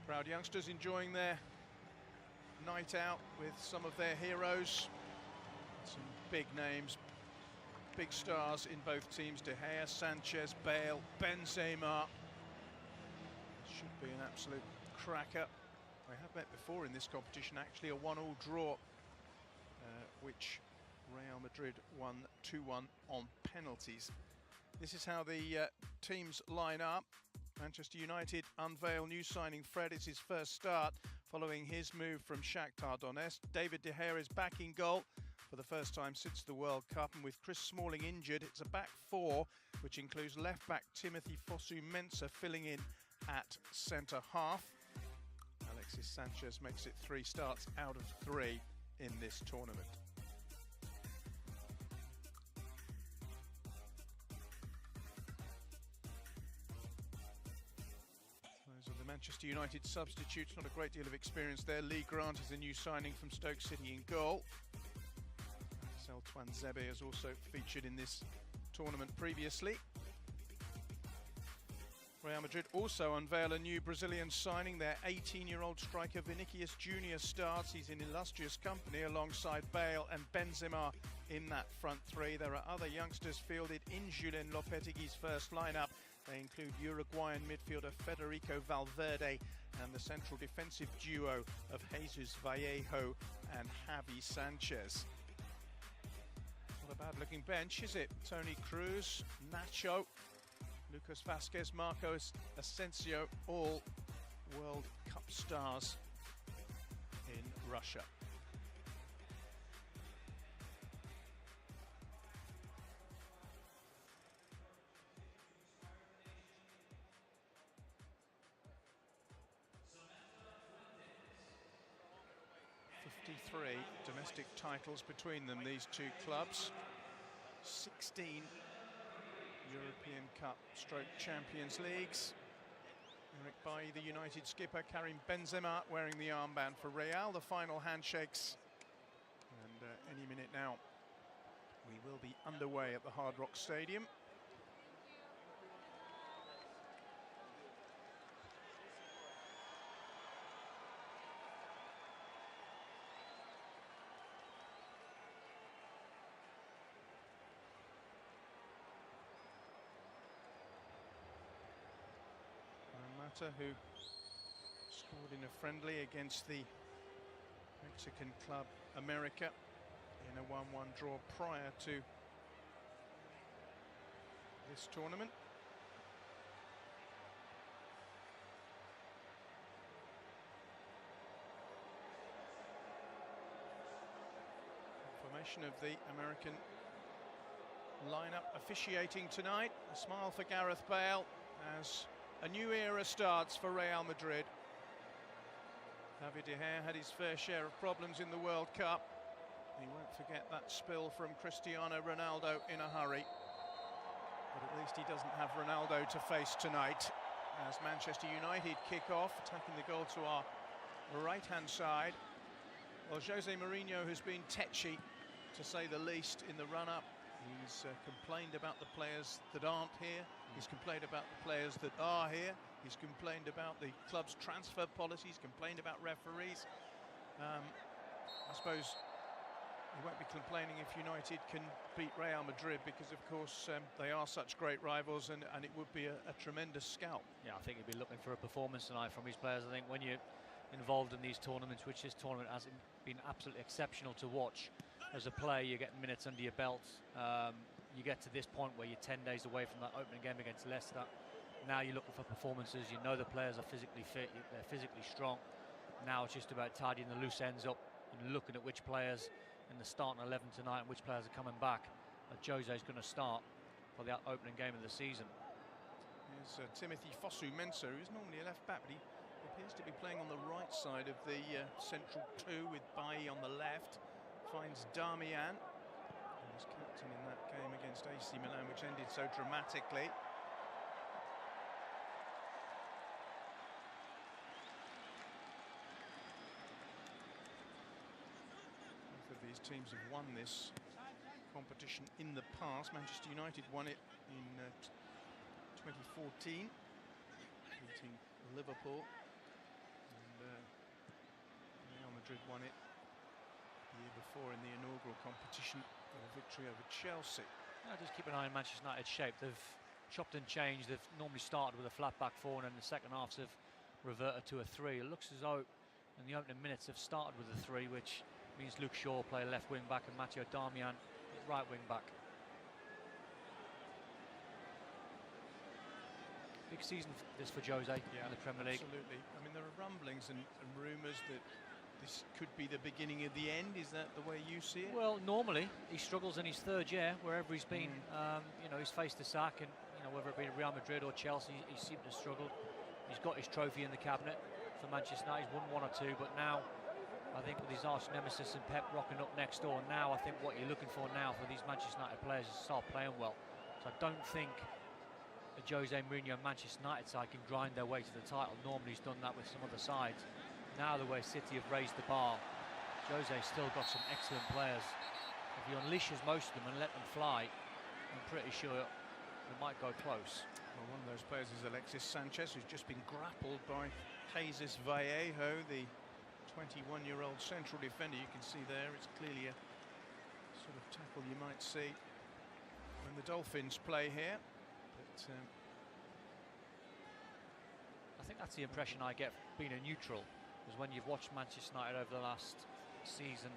Proud youngsters enjoying their night out with some of their heroes. Some big names, big stars in both teams. De Gea, Sanchez, Bale, Benzema. Should be an absolute cracker. They have met before in this competition, actually a 1-1 draw, which Real Madrid won 2-1 on penalties. This is how the teams line up. Manchester United unveil new signing Fred. It's his first start following his move from Shakhtar Donetsk. David De Gea is back in goal for the first time since the World Cup, and with Chris Smalling injured, it's a back four, which includes left-back Timothy Fosu-Mensah filling in at centre-half. Alexis Sanchez makes it 3 starts out of 3 in this tournament. Those are the Manchester United substitutes. Not a great deal of experience there. Lee Grant is a new signing from Stoke City in goal. Seltwan Zebe has also featured in this tournament previously. Real Madrid also unveil a new Brazilian signing. Their 18-year-old striker Vinicius Junior starts. He's in illustrious company alongside Bale and Benzema in that front three. There are other youngsters fielded in Julen Lopetegui's first lineup. They include Uruguayan midfielder Federico Valverde and the central defensive duo of Jesus Vallejo and Javi Sanchez. Not a bad-looking bench, is it? Toni Kroos, Nacho, Lucas Vazquez, Marcos Asensio, all World Cup stars in Russia. '53 domestic titles between them, these two clubs. 16 European Cup stroke Champions Leagues. Eric Bailly, the United skipper, Karim Benzema wearing the armband for Real. The final handshakes, and any minute now we will be underway at the Hard Rock Stadium. Mata, who scored in a friendly against the Mexican club America in a 1-1 draw prior to this tournament. Confirmation of the American lineup officiating tonight. A smile for Gareth Bale as a new era starts for Real Madrid. David De Gea had his fair share of problems in the World Cup. He won't forget that spill from Cristiano Ronaldo in a hurry. But at least he doesn't have Ronaldo to face tonight as Manchester United kick off, attacking the goal to our right-hand side. Well, Jose Mourinho has been tetchy, to say the least, in the run-up. He's complained about the players that aren't here. He's complained about the players that are here. He's complained about the club's transfer policies, complained about referees. I suppose he won't be complaining if United can beat Real Madrid, because of course they are such great rivals, and it would be a tremendous scalp. Yeah, I think he'd be looking for a performance tonight from his players. I think when you're involved in these tournaments, which this tournament has been absolutely exceptional to watch, as a player, you get minutes under your belt. You get to this point where you're 10 days away from that opening game against Leicester. Now you're looking for performances. You know the players are physically fit, they're physically strong. Now it's just about tidying the loose ends up and looking at which players in the starting 11 tonight and which players are coming back. Jose's going to start for the opening game of the season. Here's Timothy Fosu-Mensah, who's normally a left-back, but he appears to be playing on the right side of the central two, with Bailly on the left. Finds Darmian, who was captain in that game against AC Milan, which ended so dramatically. Both of these teams have won this competition in the past. Manchester United won it in 2014, beating Liverpool. Madrid won it the year before in the inaugural competition with a victory over Chelsea. Just keep an eye on Manchester United's shape. They've chopped and changed. They've normally started with a flat back four, and in the second half they've reverted to a three. It looks as though in the opening minutes they've started with a three, which means Luke Shaw play left wing back and Matteo Darmian right wing back. Big season this for Jose in the Premier League. Absolutely. I mean, there are rumblings and rumours that this could be the beginning of the end. Is that the way you see it? Well, normally he struggles in his third year wherever he's been. You know, he's faced a sack, and you know, whether it be Real Madrid or Chelsea, he seemed to struggle. He's got his trophy in the cabinet for Manchester United. He's won one or two, but now I think with his arch nemesis and Pep rocking up next door, now I think what you're looking for now for these Manchester United players is to start playing well. So I don't think the Jose Mourinho Manchester United side can grind their way to the title. Normally he's done that with some other sides. Now the way City have raised the bar, Jose's still got some excellent players. If he unleashes most of them and let them fly, I'm pretty sure they might go close. Well, one of those players is Alexis Sanchez, who's just been grappled by Jesus Vallejo, the 21-year-old central defender. You can see there, it's clearly a sort of tackle you might see when the Dolphins play here. But I think that's the impression I get being a neutral, is when you've watched Manchester United over the last season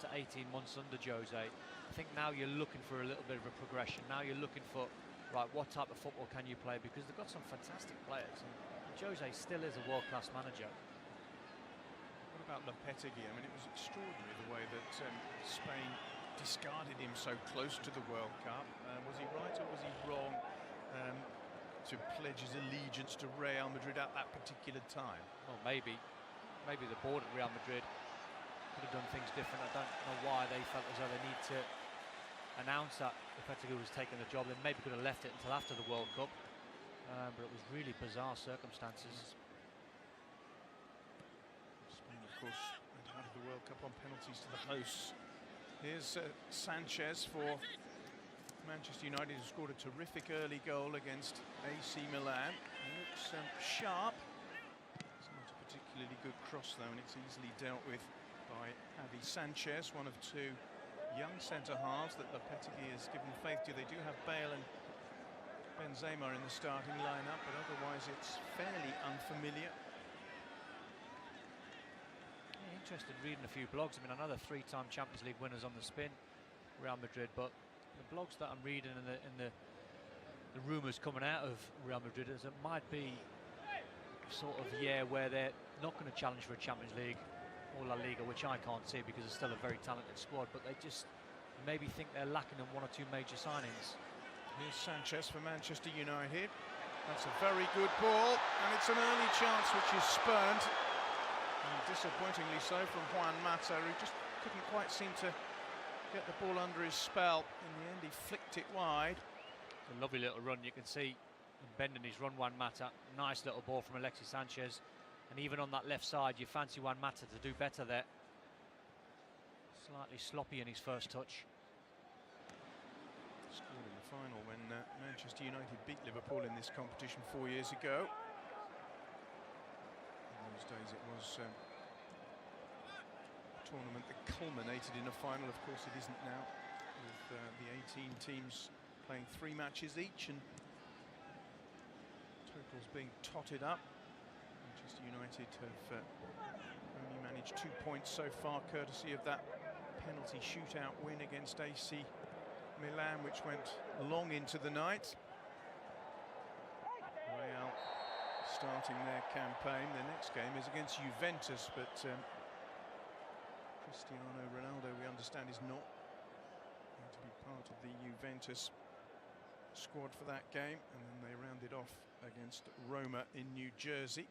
to 18 months under Jose, I think now you're looking for a little bit of a progression. Now you're looking for, right, what type of football can you play? Because they've got some fantastic players, and Jose still is a world-class manager. what about Lopetegui? I mean, it was extraordinary the way that Spain discarded him so close to the World Cup. Was he right or was he wrong to pledge his allegiance to Real Madrid at that particular time? Well, maybe the board at Real Madrid could have done things different. I don't know why they felt as though they need to announce that Lopetegui was taking the job. They maybe could have left it until after the World Cup, but it was really bizarre circumstances. Spain, of course, went out of the World Cup on penalties to the hosts. Here's Sanchez for Manchester United, who scored a terrific early goal against AC Milan. He looks sharp. It's not a particularly good cross though, and it's easily dealt with by Javi Sanchez, one of two young centre-halves that Lopetegui has given faith to. They do have Bale and Benzema in the starting lineup, but otherwise it's fairly unfamiliar. Interested reading a few blogs. I mean, I know they're three-time Champions League winners on the spin, Real Madrid, but the blogs that I'm reading and the rumours coming out of Real Madrid is it might be sort of year where they're not going to challenge for a Champions League or La Liga, which I can't see because it's still a very talented squad, but they just maybe think they're lacking in one or two major signings. Here's Sanchez for Manchester United. That's a very good ball, and it's an early chance which is spurned. And disappointingly so from Juan Mata, who just couldn't quite seem to get the ball under his spell. In the end, he flicked it wide. It's a lovely little run. You can see him bending his run, Juan Mata. Nice little ball from Alexis Sanchez. And even on that left side, you fancy Juan Mata to do better there. Slightly sloppy in his first touch. Scored in the final when Manchester United beat Liverpool in this competition 4 years ago. Those days it was a tournament that culminated in a final. Of course it isn't now, with the 18 teams playing 3 matches each and totals being totted up. Manchester United have only managed 2 points so far, courtesy of that penalty shootout win against AC Milan, which went long into the night. Real starting their campaign. Their next game is against Juventus, but Cristiano Ronaldo, we understand, is not going to be part of the Juventus squad for that game, and then they rounded off against Roma in New Jersey.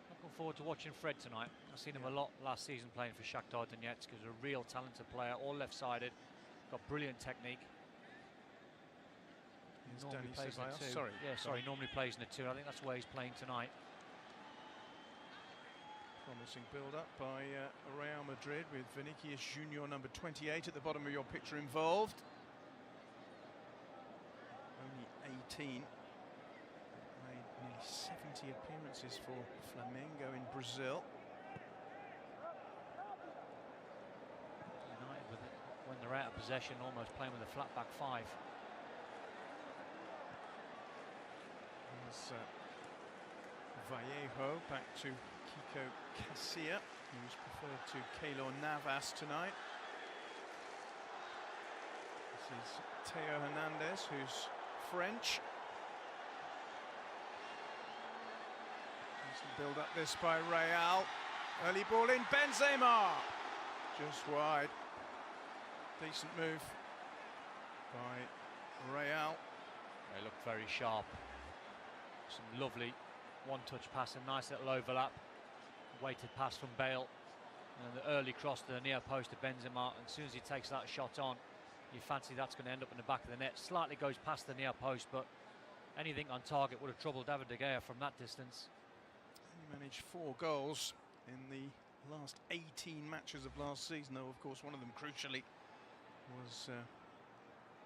Looking forward to watching Fred tonight. I've seen him a lot last season playing for Shakhtar Donetsk. He's a real talented player, all left-sided, got brilliant technique. Normally plays in a two. Sorry. Yeah, sorry, normally plays in a two. I think that's where he's playing tonight. Promising build-up by Real Madrid, with Vinicius Junior, number 28, at the bottom of your picture involved. Only 18. Made nearly 70 appearances for Flamengo in Brazil. they're out of possession, almost playing with a flat back five. There's Vallejo back to Kiko Casilla, who's preferred to Keylor Navas tonight. This is Theo Hernandez, who's French. Build up this by Real. Early ball in, Benzema! Just wide. Decent move by Real. They look very sharp. Some lovely one-touch pass, a nice little overlap. Weighted pass from Bale. And the early cross to the near post of Benzema. And as soon as he takes that shot on, you fancy that's going to end up in the back of the net. Slightly goes past the near post, but anything on target would have troubled David De Gea from that distance. He managed 4 goals in the last 18 matches of last season, though of course one of them crucially was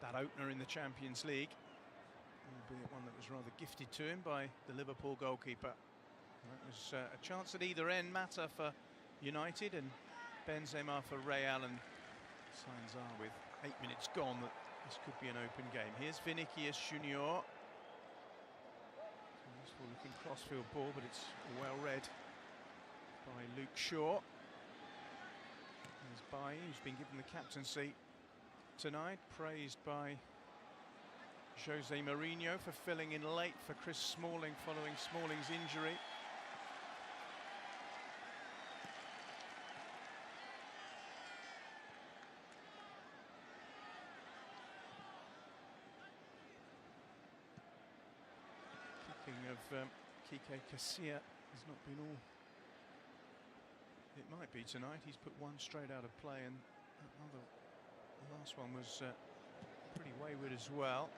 that opener in the Champions League, albeit one that was rather gifted to him by the Liverpool goalkeeper. That was a chance at either end, Mata for United and Benzema for Real, and signs are with 8 minutes gone that this could be an open game. Here's Vinicius Junior. Useful looking crossfield ball, but it's well read by Luke Shaw. There's Bailly, who's been given the captaincy tonight, praised by Jose Mourinho for filling in late for Chris Smalling following Smalling's injury. Kicking of Kike Casilla has not been all it might be tonight. He's put one straight out of play, and the last one was pretty wayward as well.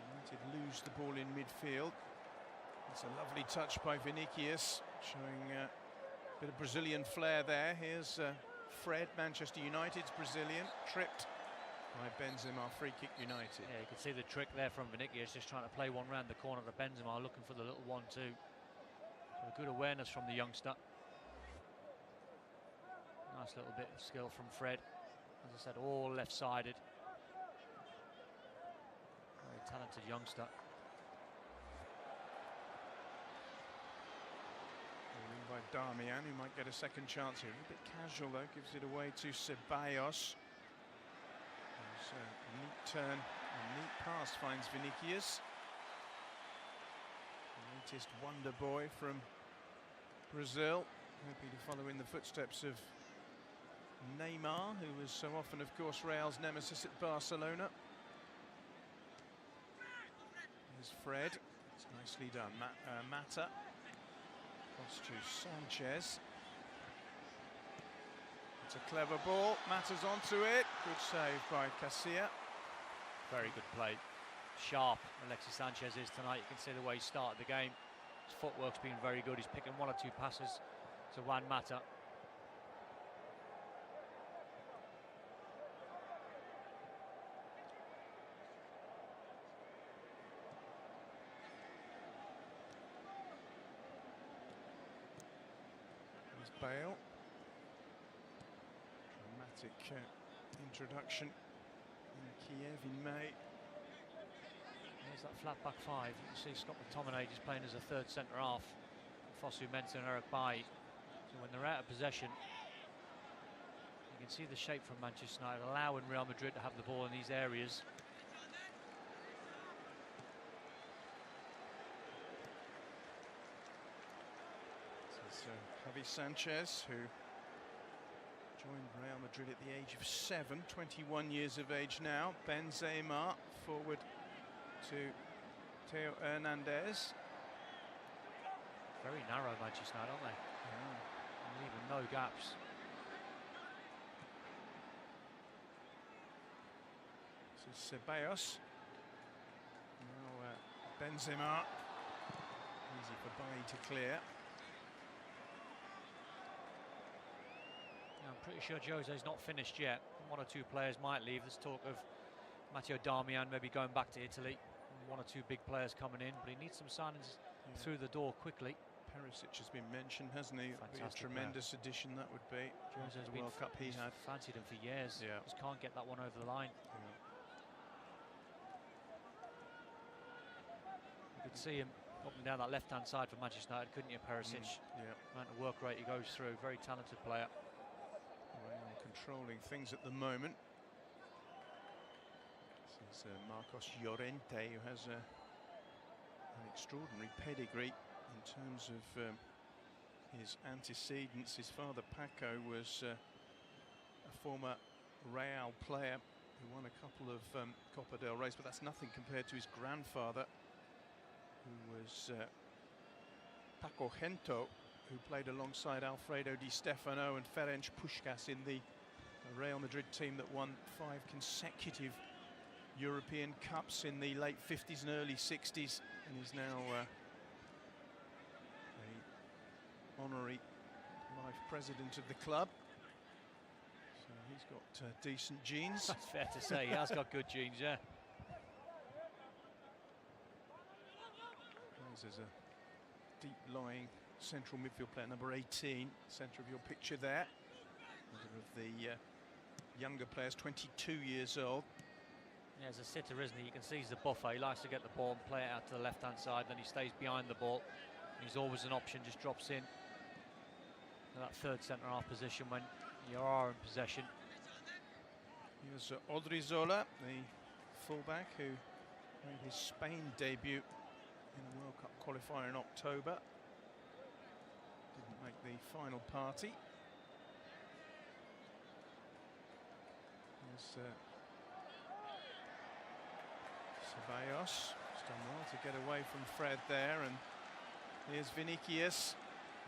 United lose the ball in midfield. It's a lovely touch by Vinicius, showing a bit of Brazilian flair there. Here's Fred, Manchester United's Brazilian, tripped by Benzema. Free kick United. Yeah, you can see the trick there from Vinicius, just trying to play one round the corner to Benzema, looking for the little 1-2. So good awareness from the youngster. Nice little bit of skill from Fred. As I said, all left-sided. Very talented youngster. In by Darmian, who might get a second chance here. A bit casual though, gives it away to Ceballos. A neat turn, a neat pass finds Vinicius. The latest wonder boy from Brazil, hoping to follow in the footsteps of Neymar, who was so often, of course, Real's nemesis at Barcelona. There's Fred. It's nicely done. Mata. Cross to Sanchez. It's a clever ball. Mata's onto it. Good save by Casilla. Very good play. Sharp, Alexis Sanchez is tonight. You can see the way he started the game. His footwork's been very good. He's picking 1 or 2 passes to Juan Mata. Bale. Dramatic introduction in Kiev in May. There's that flat back 5. You can see Scott McTominay just playing as a third centre half. Fosu Mensah and Eric Bailly. So when they're out of possession, you can see the shape from Manchester United, allowing Real Madrid to have the ball in these areas. So Javi Sanchez, who joined Real Madrid at the age of 7, 21 years of age now. Benzema forward to Theo Hernandez. Very narrow Manchester United, aren't they? Yeah. Leaving no gaps. This is Ceballos. Now Benzema. Easy for Bailly to clear. I'm pretty sure Jose's not finished yet. 1 or 2 players might leave. There's talk of Matteo Darmian maybe going back to Italy. 1 or 2 big players coming in, but he needs some signings through the door quickly. Perisic has been mentioned, hasn't he? That'd be a Fantastic tremendous addition that would be. Jose's The World Cup he had. fancied him for years. Yeah. Just can't get that one over the line. Yeah. You could see him up and down that left-hand side for Manchester United, couldn't you, Perisic? Yeah. Amount of work rate he goes through. Very talented player. Real controlling things at the moment. This is Marcos Llorente, who has an extraordinary pedigree in terms of his antecedents. His father Paco was a former Real player who won a couple of Copa del Reys, but that's nothing compared to his grandfather, who was Paco Gento, who played alongside Alfredo Di Stefano and Ferenc Puskás in the Real Madrid team that won 5 consecutive European Cups in the late 50s and early 60s, and is now a honorary life president of the club. So he's got decent genes. That's fair to say. He has got good genes, yeah. Plays as a deep-lying central midfield player, number 18, centre of your picture there. Another of the younger players, 22 years old. Yeah, as a sitter, isn't he? You can see he's a buffer. He likes to get the ball and play it out to the left-hand side, then he stays behind the ball. He's always an option, just drops in to that third centre-half position when you are in possession. Here's Odriozola, the fullback who made his Spain debut in the World Cup qualifier in October. Didn't make the final party. Here's Ceballos. He's done well to get away from Fred there, and here's Vinicius.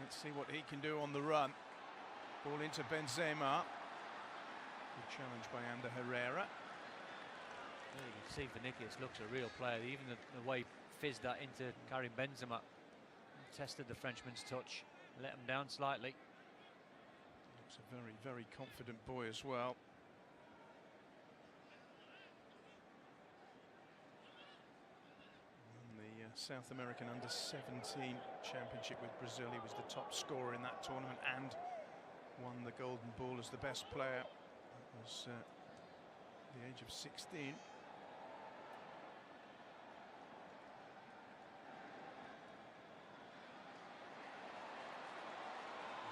Let's see what he can do on the run. Ball into Benzema. Good challenge by Ander Herrera. Yeah, you can see Vinicius looks a real player. Even the way he fizzed that into Karim Benzema. Tested the Frenchman's touch, let him down slightly. Looks a very, very confident boy as well. South American Under-17 Championship with Brazil. He was the top scorer in that tournament and won the Golden Ball as the best player. That was the age of 16.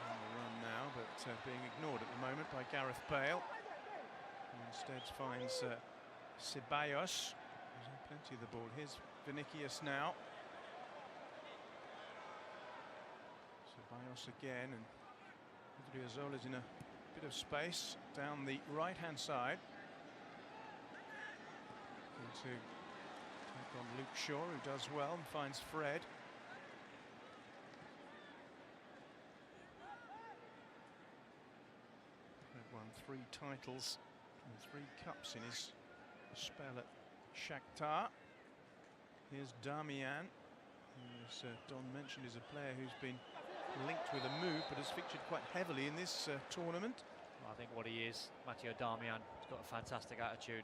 On the run now, but being ignored at the moment by Gareth Bale. He instead finds Ceballos. There's plenty of the ball. Here's Vinicius now. Ceballos again, and Odriozola's in a bit of space down the right-hand side. Going to take on Luke Shaw, who does well and finds Fred. Fred won 3 titles and 3 cups in his spell at Shakhtar. Here's Darmian, who, as Don mentioned, is a player who's been linked with a move but has featured quite heavily in this tournament. Well, I think what he is, Matteo Darmian, has got a fantastic attitude.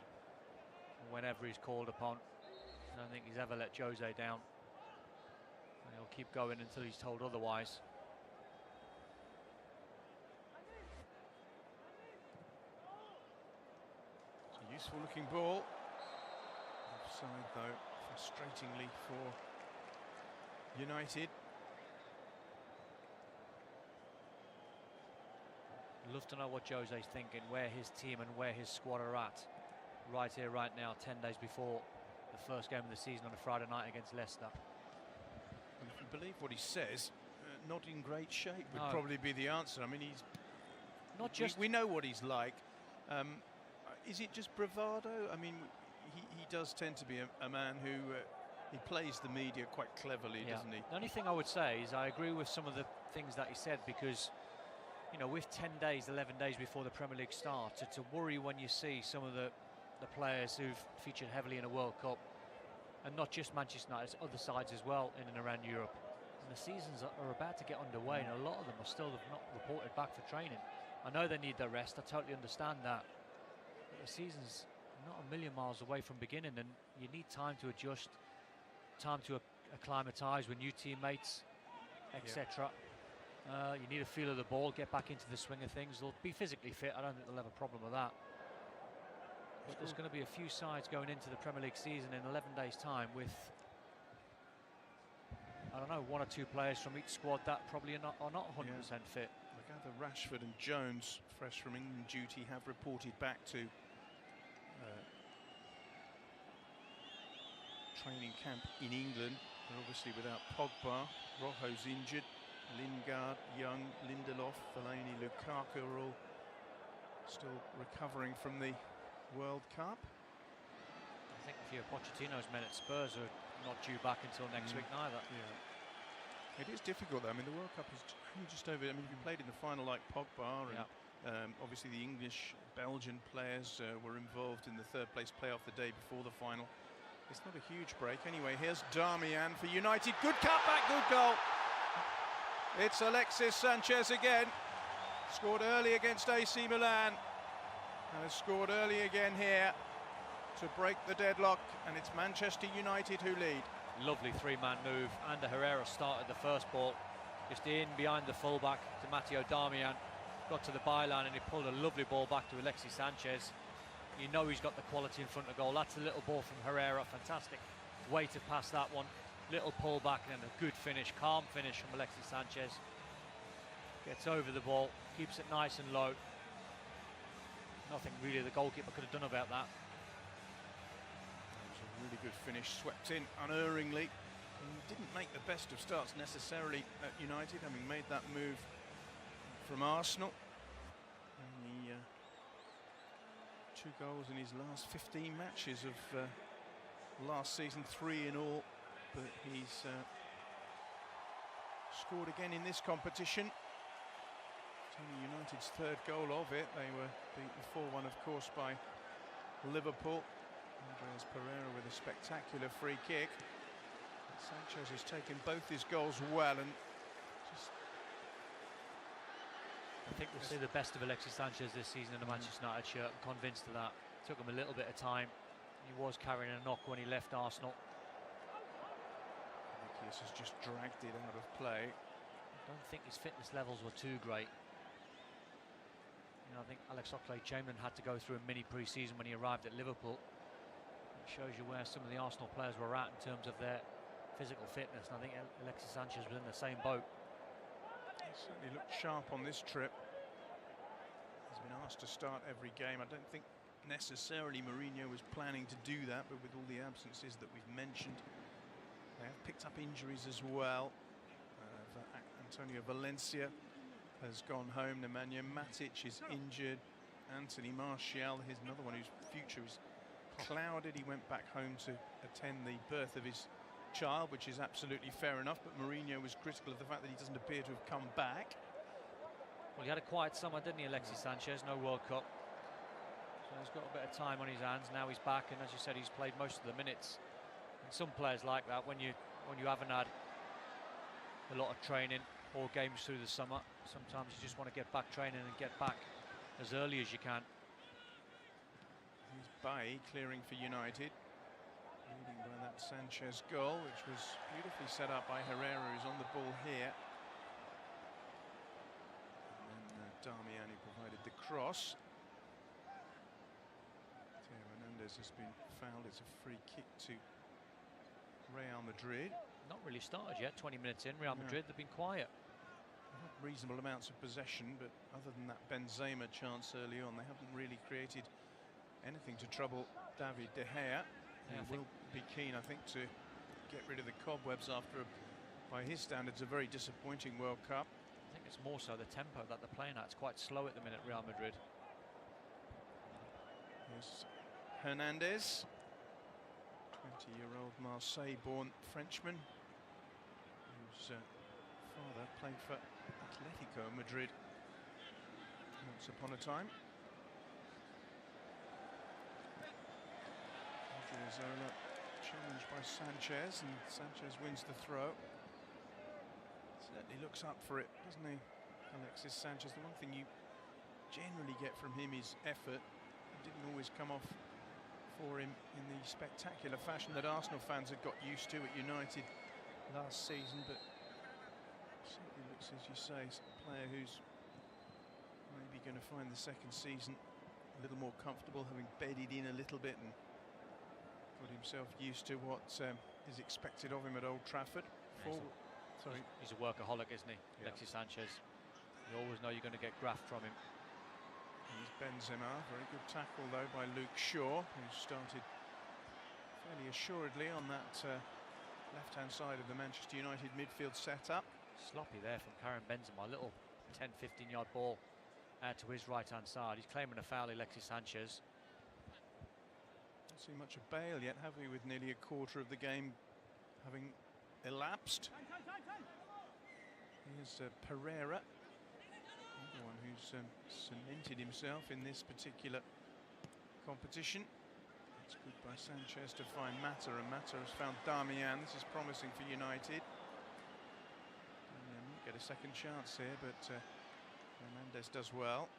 Whenever he's called upon, I don't think he's ever let Jose down. And he'll keep going until he's told otherwise. It's a useful looking ball. Offside though, frustratingly for United. Love to know what Jose's thinking, where his team and where his squad are at. Right here, right now, 10 days before the first game of the season on a Friday night against Leicester. And if you believe what he says, not in great shape would No. probably be the answer. I mean, he's Not just we know what he's like. Is it just bravado? I mean, he does tend to be a man who he plays the media quite cleverly, doesn't he? The only thing I would say is I agree with some of the things that he said, because you know, with 10 days, 11 days before the Premier League starts, it's a worry when you see some of the players who've featured heavily in a World Cup, and not just Manchester United, other sides as well in and around Europe. And the seasons are about to get underway, and a lot of them are still not reported back for training. I know they need their rest, I totally understand that. But the season's not a million miles away from beginning, and you need time to adjust, time to acclimatise with new teammates. etc. You need a feel of the ball, get back into the swing of things. They'll be physically fit. I don't think they'll have a problem with that. But there's going to be a few sides going into the Premier League season in 11 days' time with, I don't know, 1 or 2 players from each squad that probably are not 100% fit. I gather Rashford and Jones, fresh from England duty, have reported back to training camp in England. They're obviously without Pogba. Rojo's injured. Lingard, Young, Lindelof, Fellaini, Lukaku are all still recovering from the World Cup. I think a few of Pochettino's men at Spurs are not due back until next week neither. Yeah. It is difficult though. I mean, the World Cup is just over. I mean, if you played in the final like Pogba and obviously the English, Belgian players were involved in the third place playoff the day before the final. It's not a huge break. Anyway, here's Darmian for United. Good cutback, good goal. It's Alexis Sanchez again. Scored early against AC Milan. And has scored early again here to break the deadlock. And it's Manchester United who lead. Lovely 3-man move. Ander Herrera started the first ball just in behind the fullback to Matteo Darmian. Got to the byline and he pulled a lovely ball back to Alexis Sanchez. You know he's got the quality in front of goal. That's a little ball from Herrera. Fantastic way to pass that one. Little pull back and a good finish, calm finish from Alexis Sanchez. Gets over the ball, keeps it nice and low. Nothing really the goalkeeper could have done about that. It was a really good finish, swept in unerringly. He didn't make the best of starts necessarily at United, having made that move from Arsenal. And 2 goals in his last 15 matches of last season, 3 in all. But he's scored again in this competition. It's only United's 3rd goal of it. They were beaten 4-1, of course, by Liverpool. Andreas Pereira with a spectacular free kick. Sanchez has taken both his goals well, and just I think we'll see the best of Alexis Sanchez this season in the Manchester United shirt. I'm convinced of that. Took him a little bit of time. He was carrying a knock when he left Arsenal. has just dragged it out of play. I don't think his fitness levels were too great. You know, I think Alex Oxlade-Chamberlain had to go through a mini pre-season when he arrived at Liverpool. It shows you where some of the Arsenal players were at in terms of their physical fitness, and I think Alexis Sanchez was in the same boat. He certainly looked sharp on this trip. He's been asked to start every game. I don't think necessarily Mourinho was planning to do that, but with all the absences that we've mentioned, they have picked up injuries as well. Antonio Valencia has gone home. Nemanja Matic is injured. Anthony Martial, here's another one whose future is clouded. He went back home to attend the birth of his child, which is absolutely fair enough, but Mourinho was critical of the fact that he doesn't appear to have come back. Well, he had a quiet summer, didn't he, Alexis Sanchez? No World Cup. So he's got a bit of time on his hands. Now he's back, and as you said, he's played most of the minutes. And some players like that, when you haven't had a lot of training or games through the summer, sometimes you just want to get back training and get back as early as you can. Here's Bailly clearing for United, leading by that Sanchez goal, which was beautifully set up by Herrera, who's on the ball here. And then Darmian, who provided the cross. Theo Hernandez has been fouled. It's a free kick to Real Madrid. Not really started yet. 20 minutes in, Real Madrid, they've been quiet. Reasonable amounts of possession, but other than that Benzema chance early on, they haven't really created anything to trouble David De Gea. He will be keen, I think, to get rid of the cobwebs after, by his standards, a very disappointing World Cup. I think it's more so the tempo that they're playing at. It's quite slow at the minute, Real Madrid. Here's Hernandez, 20-year-old Marseille-born Frenchman, whose father played for Atletico Madrid once upon a time. Odriozola challenged by Sanchez, and Sanchez wins the throw. Certainly looks up for it, doesn't he, Alexis Sanchez? The one thing you generally get from him is effort. It didn't always come off for him in the spectacular fashion that Arsenal fans had got used to at United last season, but Yes, as you say, a player who's maybe going to find the second season a little more comfortable, having bedded in a little bit and got himself used to what is expected of him at Old Trafford. He's a workaholic, isn't he? Yeah. Alexis Sanchez. You always know you're going to get graft from him. Here's Benzema, very good tackle though by Luke Shaw, who started fairly assuredly on that left-hand side of the Manchester United midfield setup. Sloppy there from Karim Benzema, a little 10-15 yard ball out to his right-hand side. He's claiming a foul, Alexis Sanchez. Don't see much of Bale yet, have we, with nearly a quarter of the game having elapsed. Here's Pereira, the one who's cemented himself in this particular competition. It's good by Sanchez to find Mata, and Mata has found Darmian. This is promising for United. Might get a second chance here, but Hernandez does well.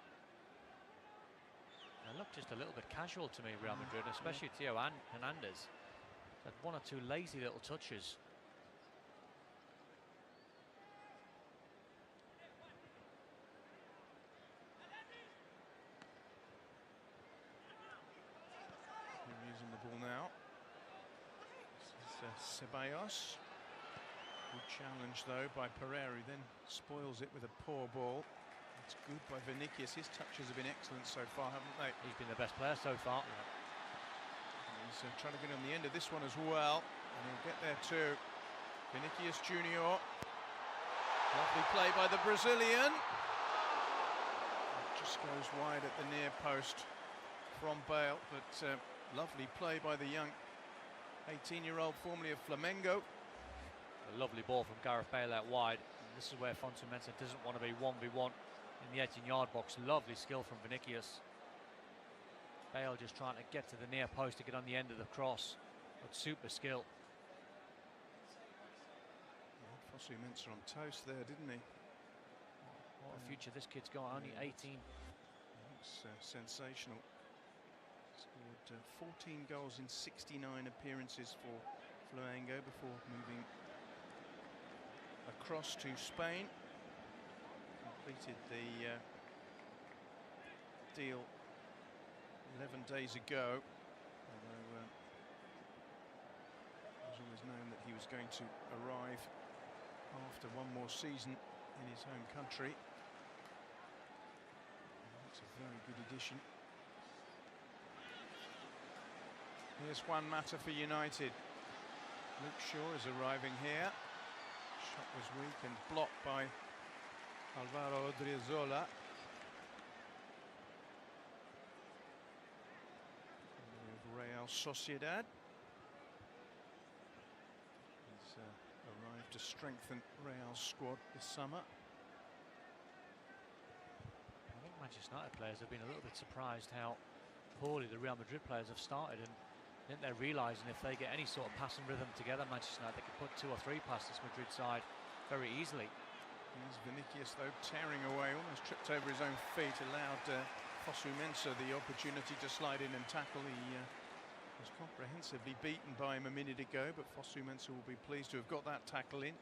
They look just a little bit casual to me, Real Madrid, especially Theo Hernandez. Had one or two lazy little touches. Using the ball now. This is Ceballos. Good challenge though by Pereira, who then spoils it with a poor ball. It's good by Vinicius. His touches have been excellent so far, haven't they? He's been the best player so far. Yeah. He's trying to get on the end of this one as well, and he'll get there too. Vinicius Junior. Lovely play by the Brazilian. It just goes wide at the near post from Bale, but lovely play by the young 18-year-old, formerly of Flamengo. A lovely ball from Gareth Bale out wide. And this is where Fonseca doesn't want to be 1v1 in the 18-yard box. Lovely skill from Vinicius. Bale just trying to get to the near post to get on the end of the cross. But super skill. Fonseca on toast there, didn't he? What a future this kid's got, only 18. It's sensational. Scored 14 goals in 69 appearances for Flamengo before moving across to Spain. Completed the deal 11 days ago. Although it was always known that he was going to arrive after one more season in his home country. That's a very good addition. Here's Juan Mata for United. Luke Shaw is arriving here. Shot was weak and blocked by Alvaro Odriozola. Real Sociedad. He's arrived to strengthen Real's squad this summer. I think Manchester United players have been a little bit surprised how poorly the Real Madrid players have started, and I think they're realising if they get any sort of passing rhythm together, Manchester United, they can put 2 or 3 past this Madrid side very easily. Here's Vinicius though, tearing away, almost tripped over his own feet, allowed Fonseca the opportunity to slide in and tackle. He was comprehensively beaten by him a minute ago, but Fonseca will be pleased to have got that tackle in.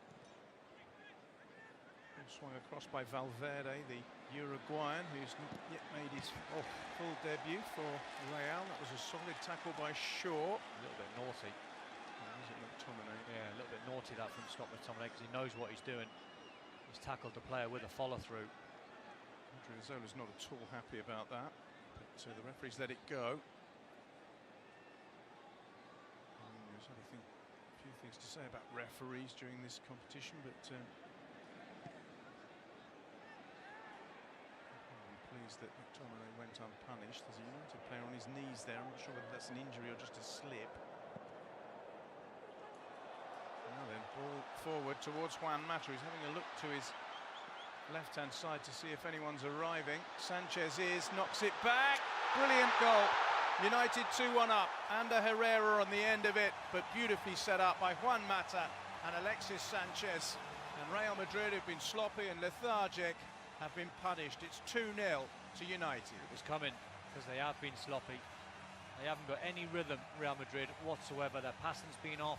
Swung across by Valverde, the Uruguayan, who's not yet made his full debut for Real. That was a solid tackle by Shaw. A little bit naughty. Was it McTominay? Yeah, a little bit naughty that from Scott McTominay, because he knows what he's doing. He's tackled the player with a follow-through. Odriozola's not at all happy about that, but the referee's let it go. There's a few things to say about referees during this competition, but that McTominay went unpunished. There's a United player on his knees there. I'm not sure whether that's an injury or just a slip. Now then, ball forward towards Juan Mata. He's having a look to his left-hand side to see if anyone's arriving. Sanchez knocks it back. Brilliant goal. United 2-1 up. And a Herrera on the end of it, but beautifully set up by Juan Mata and Alexis Sanchez. And Real Madrid have been sloppy and lethargic, have been punished. It's 2-0 to United. It was coming, because they have been sloppy. They haven't got any rhythm, Real Madrid, whatsoever. Their passing's been off.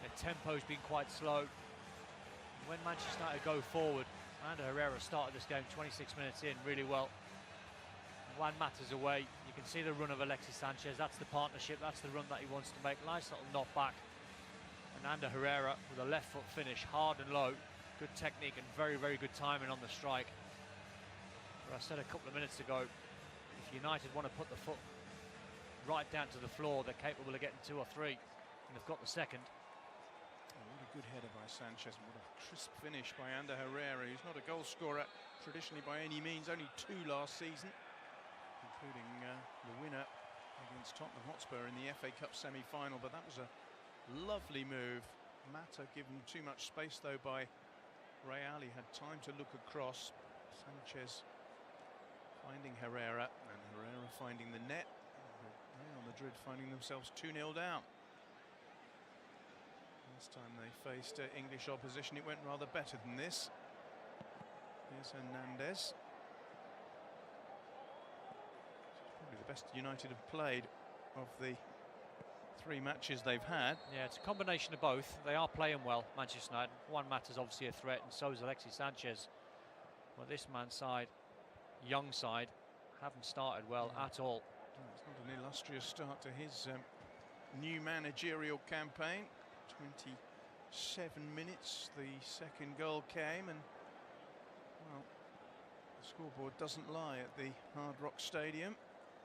Their tempo's been quite slow. when Manchester United go forward, Ander Herrera started this game 26 minutes in really well. Juan Mata's away. You can see the run of Alexis Sanchez. That's the partnership. That's the run that he wants to make. Nice little knock back. And Ander Herrera with a left foot finish, hard and low. Good technique and very, very good timing on the strike. But I said a couple of minutes ago, if United want to put the foot right down to the floor, they're capable of getting 2 or 3. And they've got the second. Oh, what a good header by Sanchez. And what a crisp finish by Ander Herrera. He's not a goal scorer traditionally by any means. Only 2 last season, including the winner against Tottenham Hotspur in the FA Cup semi-final. But that was a lovely move. Mata given too much space though by Real. He had time to look across. Sanchez finding Herrera, and Herrera finding the net. Real Madrid finding themselves 2-0 down. Last time they faced English opposition, it went rather better than this. Here's Hernandez. Probably the best United have played of the 3 matches they've had. Yeah, it's a combination of both. They are playing well, Manchester United. Juan Mata's obviously a threat, and so is Alexis Sanchez. Well, this man's side, young side, haven't started well at all. No, it's not an illustrious start to his new managerial campaign. 27 minutes, the second goal came, and well, the scoreboard doesn't lie at the Hard Rock Stadium.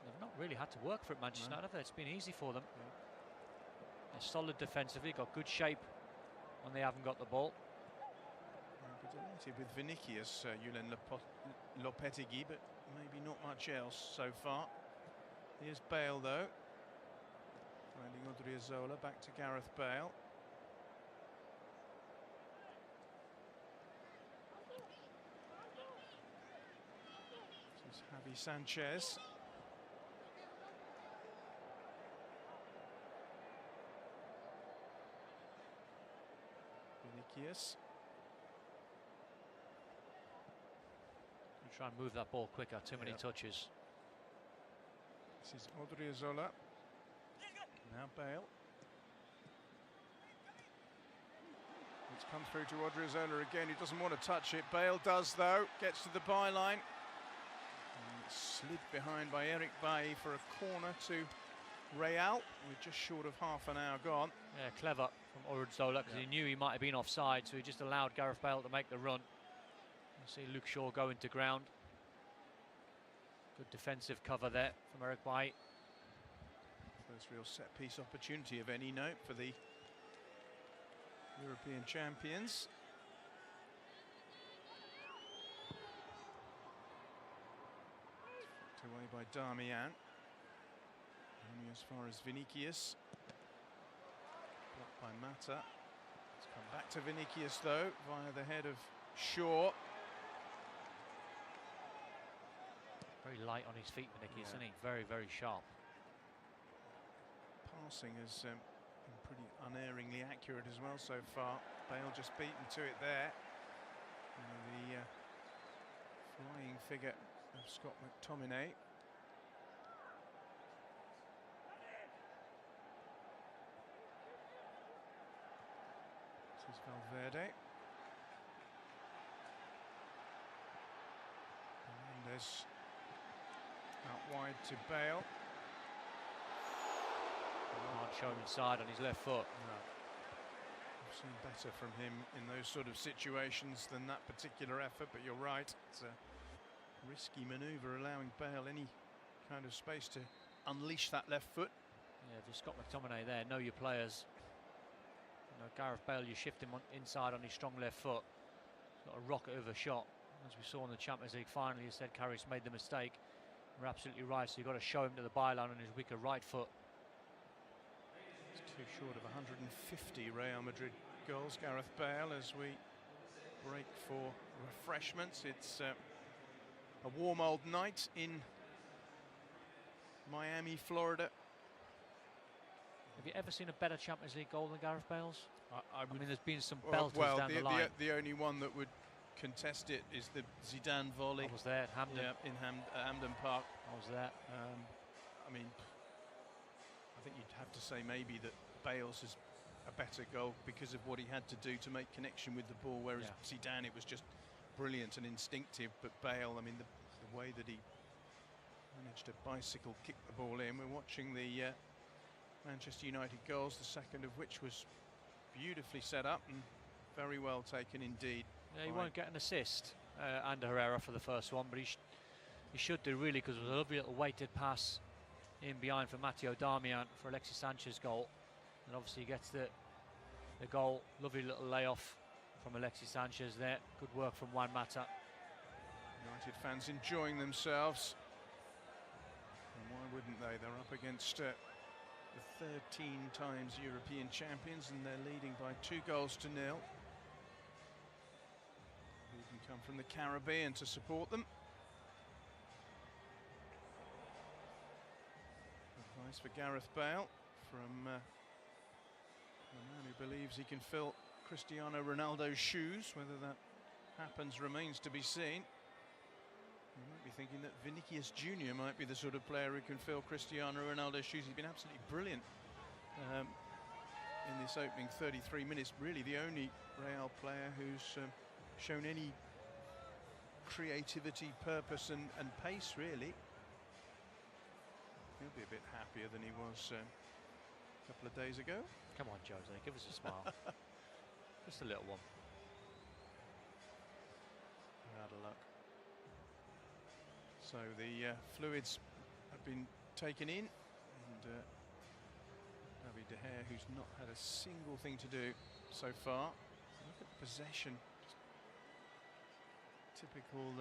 They've not really had to work for it, Manchester United, have they? It's been easy for them. Yeah. They're solid defensively, got good shape when they haven't got the ball. I'll be delighted with Vinicius, Julen Lopetegui, but maybe not much else so far. Here's Bale though, finding Odriozola, back to Gareth Bale. This is Javi Sanchez. Vinicius. Try and move that ball quicker, too many touches. This is Odriozola. Now Bale. It's come through to Odriozola again. He doesn't want to touch it. Bale does though. Gets to the byline. And it's slid behind by Eric Bailly for a corner to Real. We're just short of half an hour gone. Yeah, clever from Odriozola, because he knew he might have been offside, so he just allowed Gareth Bale to make the run. You see Luke Shaw go into ground. Good defensive cover there from Eric Bailly. First real set-piece opportunity of any note for the European champions. Flicked away by Darmian. Only as far as Vinicius. Blocked by Mata. It's come back to Vinicius though, via the head of Shaw. Very light on his feet, Vinicius, isn't he? Very, very sharp. Passing has been pretty unerringly accurate as well so far. Bale just beaten to it there. The flying figure of Scott McTominay. This is Valverde. Hernandez out wide to Bale. Can't show him inside on his left foot. No. I've seen better from him in those sort of situations than that particular effort, but you're right. It's a risky manoeuvre, allowing Bale any kind of space to unleash that left foot. Yeah, just Scott McTominay there. Know your players. You know, Gareth Bale, you shift him inside on his strong left foot. He's got a rocket of a shot. As we saw in the Champions League final, you said Karius made the mistake. We're absolutely right, so you've got to show him to the byline on his weaker right foot. It's too short of 150 Real Madrid goals. Gareth Bale, as we break for refreshments. It's a warm old night in Miami, Florida. Have you ever seen a better Champions League goal than Gareth Bale's? I mean, there's been some well, belters down the line. The only one that would contest it is the Zidane volley. I was there at Hampden. Yeah, in Hampden Park. I was there. I mean, I think you'd have to say maybe that Bale's has a better goal because of what he had to do to make connection with the ball, whereas Zidane, it was just brilliant and instinctive. But Bale, I mean, the way that he managed to bicycle kick the ball in. We're watching the Manchester United goals, the second of which was beautifully set up and very well taken indeed. Yeah, he won't get an assist under Herrera for the first one, but he should do, really, because it was a lovely little weighted pass in behind for Matteo Darmian for Alexis Sanchez's goal, and obviously he gets the goal. Lovely little layoff from Alexis Sanchez there. Good work from Juan Mata. United fans enjoying themselves, and why wouldn't they? They're up against the 13 times European champions, and they're leading by 2-0. Who can come from the Caribbean to support them? Advice for Gareth Bale from a man who believes he can fill Cristiano Ronaldo's shoes. Whether that happens remains to be seen. You might be thinking that Vinicius Jr. might be the sort of player who can fill Cristiano Ronaldo's shoes. He's been absolutely brilliant in this opening 33 minutes. Really the only Real player who's shown any creativity, purpose and pace, really. He'll be a bit happier than he was a couple of days ago. Come on, Jose, give us a smile. Just a little one. Out of luck. So the fluids have been taken in, and David De Gea, who's not had a single thing to do so far. Look at the possession. Typical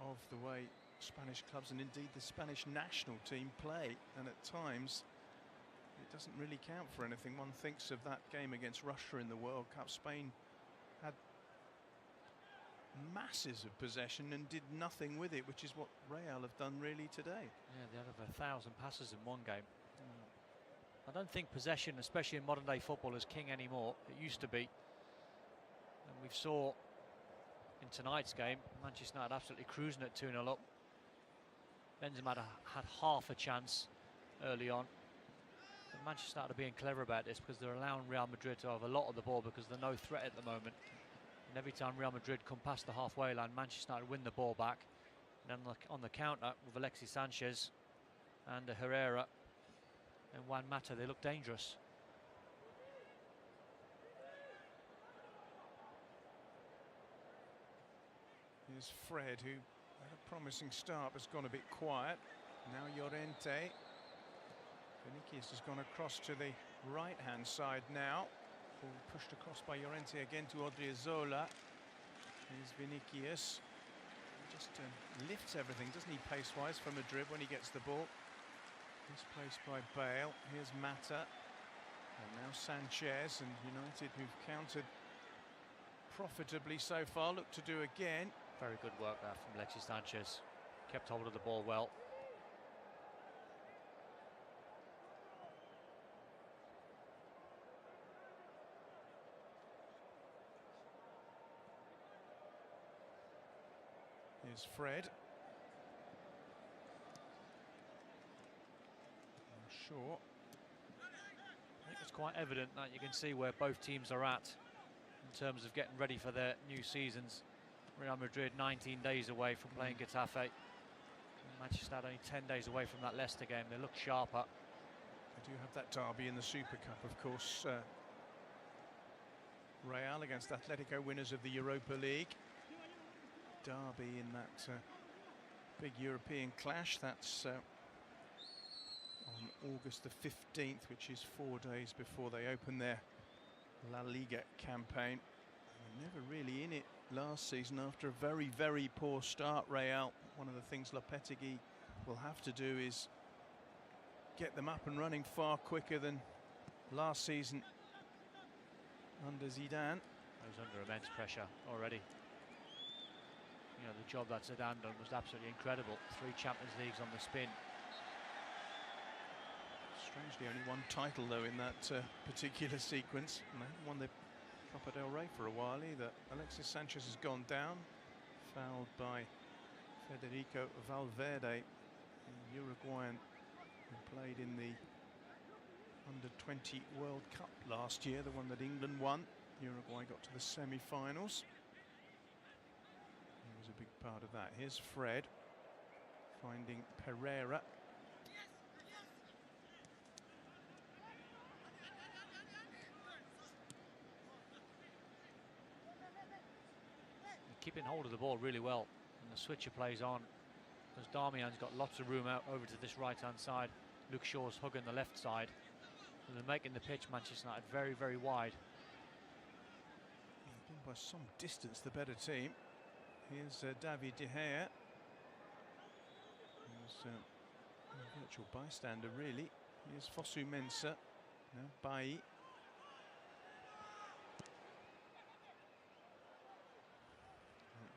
of the way Spanish clubs and indeed the Spanish national team play, and at times it doesn't really count for anything. One thinks of that game against Russia in the World Cup. Spain had masses of possession and did nothing with it, which is what Real have done really today. Yeah, they had over 1,000 passes in one game. I don't think possession, especially in modern day football, is king anymore. It used to be, and we saw in tonight's game Manchester United absolutely cruising at 2-0 up. Benzema had half a chance early on, but Manchester United are being clever about this because they're allowing Real Madrid to have a lot of the ball because they're no threat at the moment. And every time Real Madrid come past the halfway line, Manchester United win the ball back. And then on the counter with Alexis Sanchez and Herrera and Juan Mata, they look dangerous. Here's Fred, who had a promising start, has gone a bit quiet. Now Llorente. Vinicius has gone across to the right-hand side now. Ball pushed across by Llorente again to Odriozola. Here's Vinicius. He just lifts everything, doesn't he, pace-wise, for Madrid when he gets the ball. Misplaced by Bale. Here's Mata. And now Sanchez, and United, who've countered profitably so far, look to do again. Very good work there from Alexis Sanchez. Kept hold of the ball well. Here's Fred. Sure. I think it's quite evident that you can see where both teams are at in terms of getting ready for their new seasons. Real Madrid 19 days away from playing Getafe. Manchester only 10 days away from that Leicester game. They look sharper. They do have that derby in the Super Cup, of course. Real against Atletico, winners of the Europa League. Derby in that big European clash. That's on August the 15th, which is 4 days before they open their La Liga campaign. They were never really in it last season after a very, very poor start, Real. One of the things Lopetegui will have to do is get them up and running far quicker than last season under Zidane. He was under immense pressure already. You know, the job that Zidane done was absolutely incredible. 3 Champions Leagues on the spin. Strangely, only one title, though, in that particular sequence. And they haven't won the Copa del Rey for a while either. Alexis Sanchez has gone down, fouled by Federico Valverde, the Uruguayan who played in the Under-20 World Cup last year, the one that England won. Uruguay got to the semi-finals. He was a big part of that. Here's Fred finding Pereira. Keeping hold of the ball really well, and the switcher plays on because Darmian's got lots of room out over to this right-hand side. Luke Shaw's hugging the left side, and they're making the pitch, Manchester United, very, very wide. He's been by some distance the better team. Here's David De Gea. He's a virtual bystander, really. Here's Fosu Mensah. Now Bailly.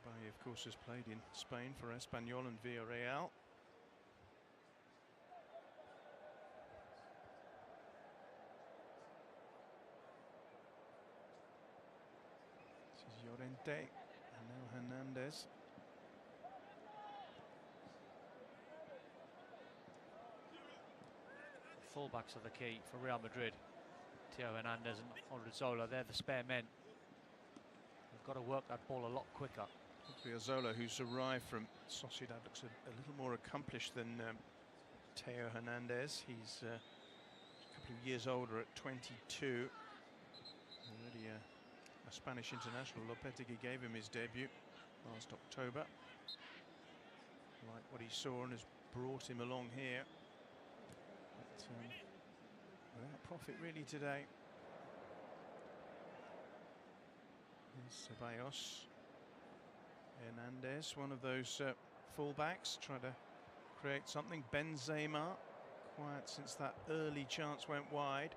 Bailly, of course, has played in Spain for Espanyol and Villarreal. This is Llorente and now Hernandez. Fullbacks are the key for Real Madrid. Theo Hernandez and Odriozola, they're the spare men. They've got to work that ball a lot quicker. Odriozola, who's arrived from Sociedad, looks a little more accomplished than Theo Hernandez. He's a couple of years older at 22. Already a Spanish international. Lopetegui gave him his debut last October. Like what he saw and has brought him along here. But without profit really today. Here's Ceballos. Hernandez, one of those fullbacks, trying to create something. Benzema, quiet since that early chance went wide.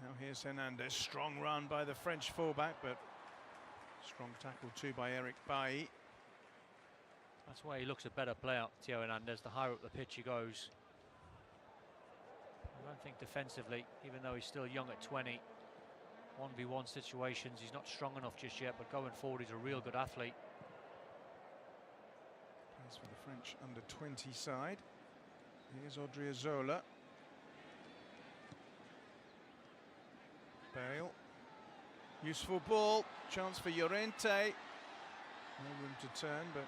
Now here's Hernandez, strong run by the French fullback, but strong tackle too by Eric Bailly. That's why he looks a better player, Theo Hernandez, the higher up the pitch he goes. I don't think defensively, even though he's still young at 20, 1v1 situations, he's not strong enough just yet, but going forward, he's a real good athlete. Plays for the French under-20 side. Here's Odriozola. Bale. Useful ball. Chance for Llorente. No room to turn, but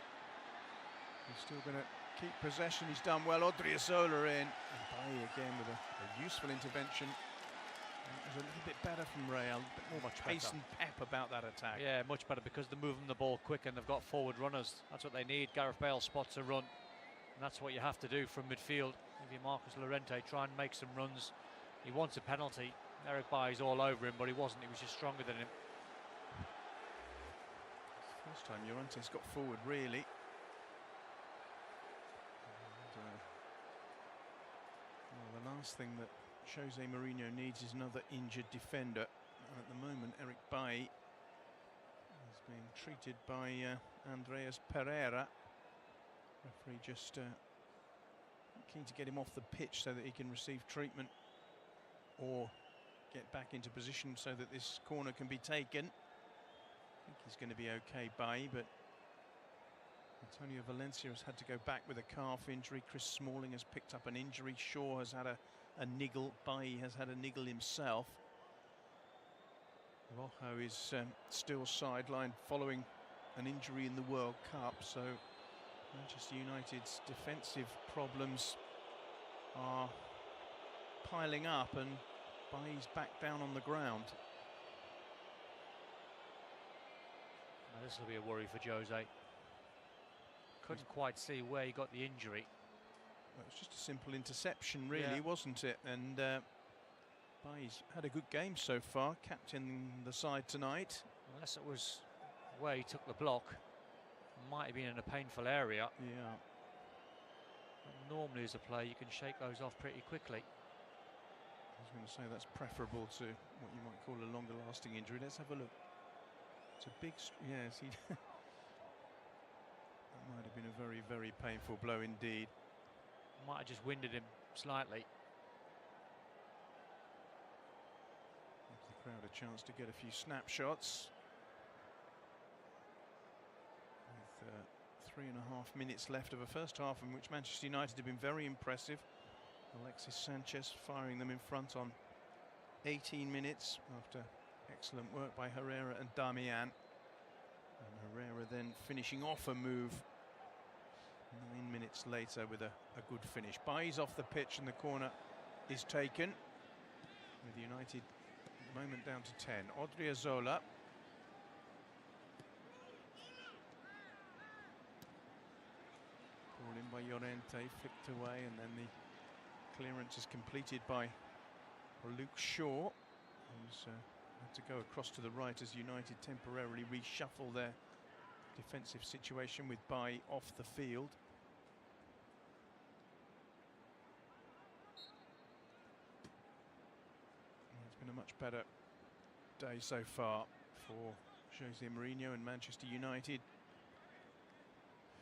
he's still going to keep possession. He's done well. Odriozola in. And Bailly again with a useful intervention. It was a little bit better from Real, a bit more pace and pep about that attack. Yeah, much better because they're moving the ball quick and they've got forward runners. That's what they need. Gareth Bale spots a run, and that's what you have to do from midfield. If you're Marcos Llorente, try and make some runs. He wants a penalty. Eric Bailly's all over him, but he wasn't. He was just stronger than him. First time Llorente's got forward, really. And, well, the last thing that Jose Mourinho needs is another injured defender. And at the moment, Eric Bailly is being treated by Andreas Pereira. Referee just keen to get him off the pitch so that he can receive treatment or get back into position so that this corner can be taken. I think he's going to be okay, Bailly, but Antonio Valencia has had to go back with a calf injury. Chris Smalling has picked up an injury. Shaw has had a niggle. Bailly has had a niggle himself. Rojo is still sidelined following an injury in the World Cup, so Manchester United's defensive problems are piling up and Bailly's back down on the ground. Now this will be a worry for Jose. Couldn't quite see where he got the injury. Well, it was just a simple interception, really, wasn't it? And Bailly's had a good game so far, captaining the side tonight. Unless it was where he took the block, might have been in a painful area. Yeah. But normally as a player, you can shake those off pretty quickly. I was going to say that's preferable to what you might call a longer lasting injury. Let's have a look. It's a big, yes, that might have been a very, very painful blow indeed. Might have just winded him slightly. Gives the crowd a chance to get a few snapshots. With 3.5 minutes left of a first half in which Manchester United have been very impressive. Alexis Sanchez firing them in front on 18 minutes after excellent work by Herrera and Damian. And Herrera then finishing off a move 9 minutes later with a good finish. Bailly's off the pitch and the corner is taken, with United at the moment down to 10. Odriozola. Ball in by Llorente, flicked away, and then the clearance is completed by Luke Shaw, who's had to go across to the right as United temporarily reshuffle their defensive situation with Bailly off the field. It's been a much better day so far for Jose Mourinho and Manchester United.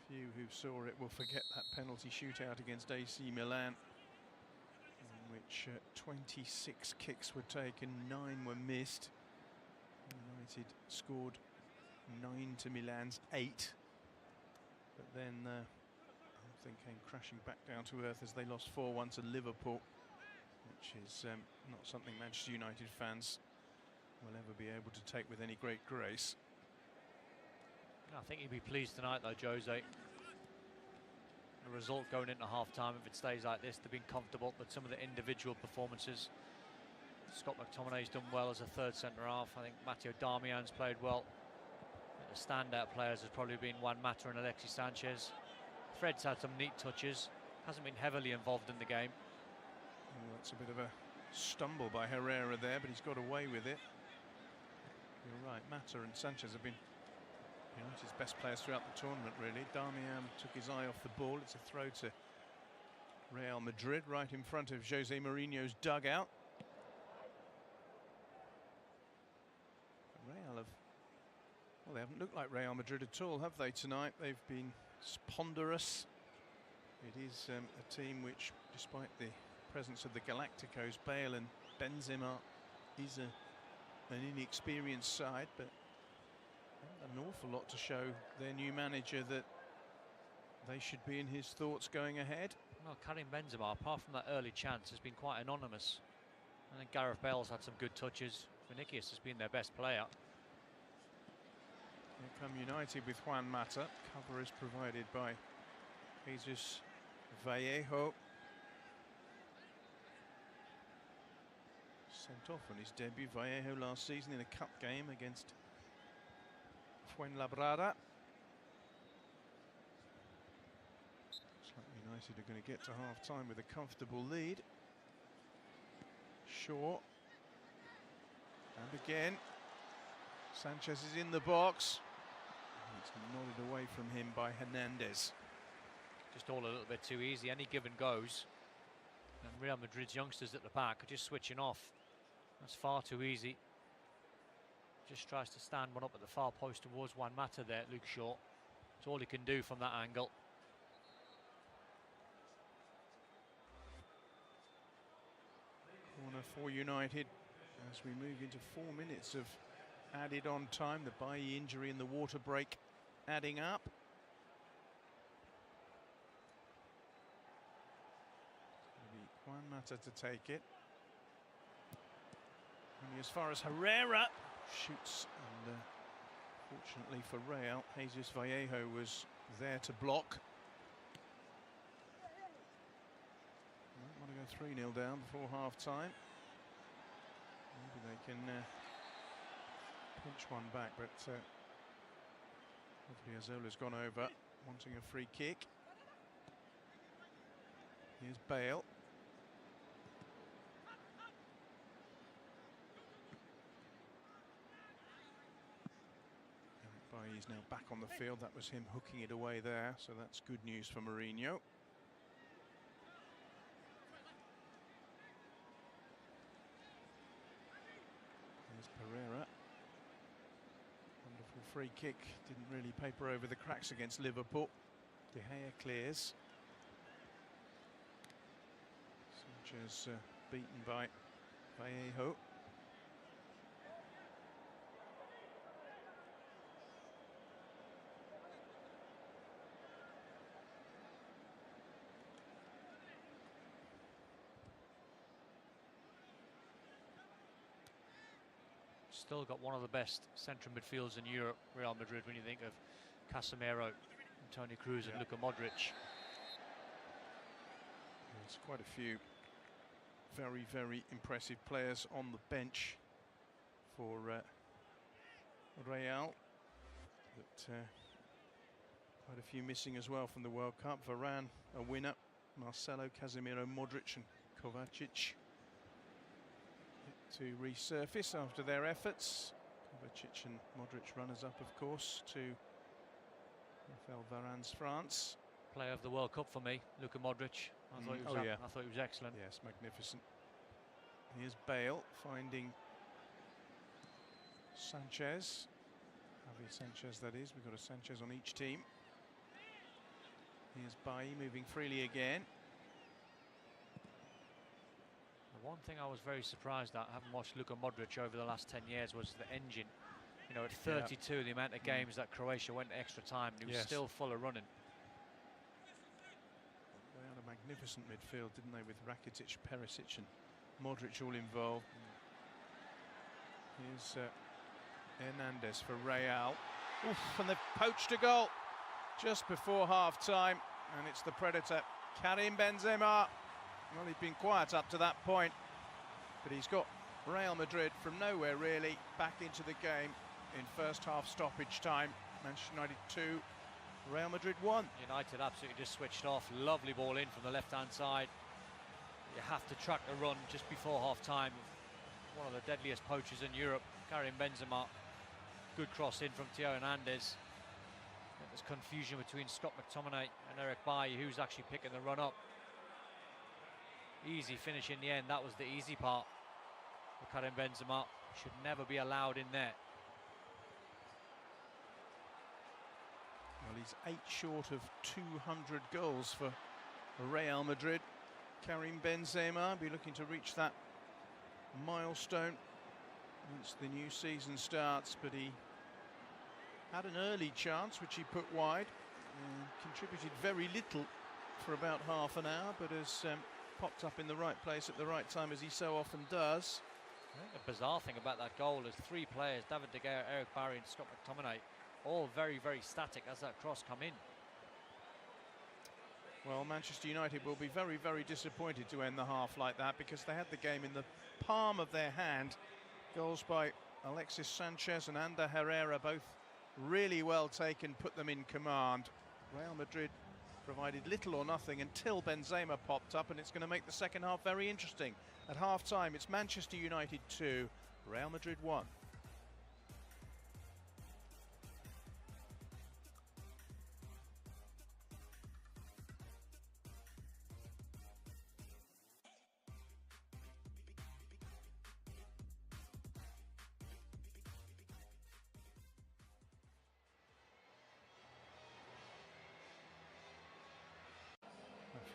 Few who saw it will forget that penalty shootout against AC Milan, in which 26 kicks were taken, 9 were missed. United scored 9 to Milan's 8, but then everything came crashing back down to earth as they lost 4-1 to Liverpool, which is not something Manchester United fans will ever be able to take with any great grace. I think he'd be pleased tonight though, Jose. The result going into half-time, if it stays like this, they've been comfortable, but some of the individual performances, Scott McTominay's done well as a third centre-half. I think Matteo Darmian's played well. The standout players has probably been Juan Mata and Alexis Sanchez. Fred's had some neat touches, hasn't been heavily involved in the game. Well, that's a bit of a stumble by Herrera there, but he's got away with it. You're right, Mata and Sanchez have been United's best players throughout the tournament, really. Darmian took his eye off the ball. It's a throw to Real Madrid, right in front of Jose Mourinho's dugout. Real have, well, they haven't looked like Real Madrid at all, have they, tonight? They've been ponderous. It is a team which, despite the presence of the Galacticos, Bale and Benzema, is an inexperienced side, but an awful lot to show their new manager that they should be in his thoughts going ahead. Well, Karim Benzema, apart from that early chance, has been quite anonymous. I think Gareth Bale's had some good touches. Vinicius has been their best player. Here come United with Juan Mata. Cover is provided by Jesus Vallejo. Sent off on his debut, Vallejo, last season in a cup game against Fuenlabrada. Looks like United are going to get to half-time with a comfortable lead. Shaw. And again. Sanchez is in the box. It's nodded away from him by Hernandez. Just all a little bit too easy. Any give and goes. And Real Madrid's youngsters at the back are just switching off. That's far too easy. Just tries to stand one up at the far post towards Juan Mata there, Luke Shaw. That's all he can do from that angle. Corner for United as we move into 4 minutes of added on time. The Bailly injury and the water break adding up. Maybe Juan Mata to take it. Only as far as Herrera shoots, and fortunately for Real, Jesus Vallejo was there to block. Want to go 3-0 down before half-time. Maybe they can pinch one back, but Odriozola's gone over, wanting a free kick. Here's Bale. He's now back on the field. That was him hooking it away there, so that's good news for Mourinho. There's Pereira. Wonderful free kick. Didn't really paper over the cracks against Liverpool. De Gea clears. Sanchez beaten by Vallejo. Still got one of the best central midfields in Europe, Real Madrid, when you think of Casemiro, Toni Kroos and Luka Modric. There's quite a few very, very impressive players on the bench for Real. But quite a few missing as well from the World Cup. Varane, a winner. Marcelo, Casemiro, Modric and Kovacic to resurface after their efforts. Kovacic and Modric runners-up, of course, to Rafael Varane's France. Player of the World Cup for me, Luka Modric. I thought he was excellent. Yes, magnificent. Here's Bale finding Sanchez. Javier Sanchez, that is. We've got a Sanchez on each team. Here's Bailly moving freely again. The one thing I was very surprised at, having watched Luka Modric over the last 10 years, was the engine. You know, at 32, the amount of games that Croatia went extra time, and he was still full of running. They had a magnificent midfield, didn't they, with Rakitic, Perisic and Modric all involved. Here's Hernandez for Real. Oof, and they've poached a goal just before half-time, and it's the Predator, Karim Benzema. Well, he'd been quiet up to that point, but he's got Real Madrid from nowhere, really, back into the game in first half stoppage time. Manchester United 2, Real Madrid 1. United absolutely just switched off. Lovely ball in from the left-hand side. You have to track the run just before half-time. One of the deadliest poachers in Europe, Karim Benzema. Good cross in from Theo Hernandez. There's confusion between Scott McTominay and Eric Bailly, who's actually picking the run up. Easy finish in the end. That was the easy part for Karim Benzema. Should never be allowed in there. Well, he's 8 short of 200 goals for Real Madrid. Karim Benzema be looking to reach that milestone once the new season starts, but he had an early chance which he put wide and contributed very little for about half an hour, but has popped up in the right place at the right time, as he so often does. I think the bizarre thing about that goal is 3 players, David De Gea, Eric Bailly and Scott McTominay, all very, very static as that cross come in. Well, Manchester United will be very, very disappointed to end the half like that, because they had the game in the palm of their hand. Goals by Alexis Sanchez and Ander Herrera, both really well taken, put them in command. Real Madrid provided little or nothing until Benzema popped up, and it's going to make the second half very interesting. At half-time, it's Manchester United 2, Real Madrid 1.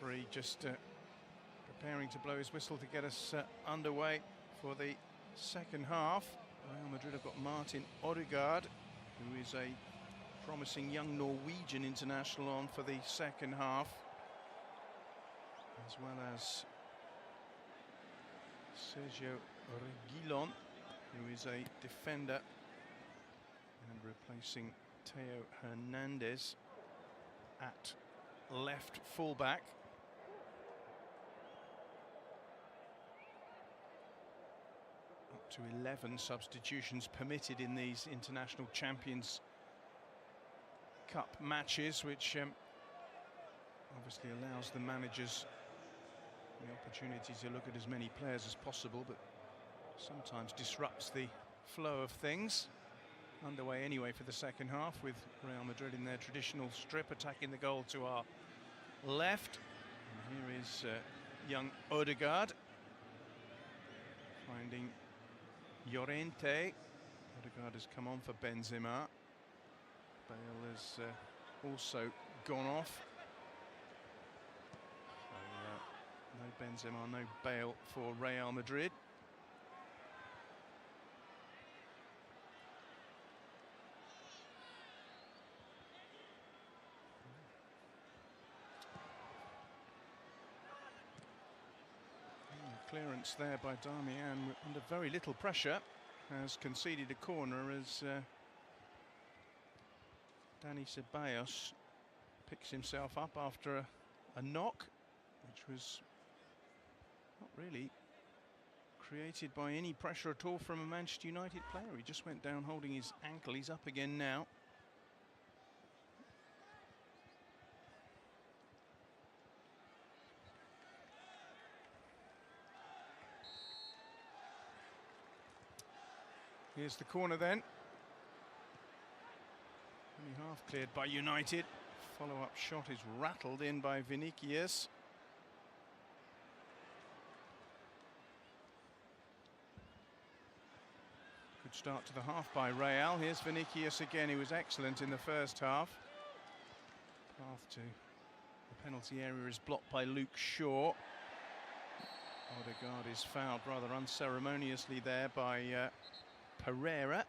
Referee just preparing to blow his whistle to get us underway for the second half. Real Madrid have got Martin Odegaard, who is a promising young Norwegian international, on for the second half, as well as Sergio Reguilon, who is a defender, and replacing Theo Hernandez at left fullback. Up to 11 substitutions permitted in these International Champions Cup matches, which obviously allows the managers the opportunity to look at as many players as possible, but sometimes disrupts the flow of things. Underway anyway for the second half, with Real Madrid in their traditional strip, attacking the goal to our left. And here is young Odegaard finding Llorente. Odegaard has come on for Benzema. Bale has also gone off. So, no Benzema, no Bale for Real Madrid. Clearance there by Darmian under very little pressure. has conceded a corner as Dani Ceballos picks himself up after a knock, which was not really created by any pressure at all from a Manchester United player. He just went down holding his ankle. He's up again now. Here's the corner then. Only half cleared by United. Follow-up shot is rattled in by Vinicius. Good start to the half by Real. Here's Vinicius again. He was excellent in the first half. Path to the penalty area is blocked by Luke Shaw. Odegaard is fouled rather unceremoniously there by Pereira.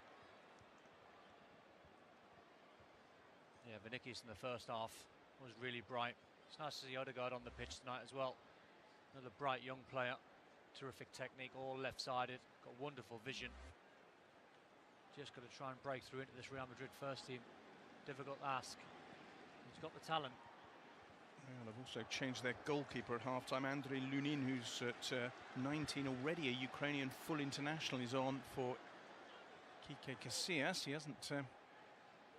Yeah, Vinicius in the first half was really bright. It's nice to see Odegaard on the pitch tonight as well. Another bright young player. Terrific technique, all left-sided. Got wonderful vision. Just got to try and break through into this Real Madrid first team. Difficult ask. He's got the talent. Well, they've also changed their goalkeeper at half-time. Andrei Lunin, who's at 19 already, a Ukrainian full international, is on for Kike Casillas. He hasn't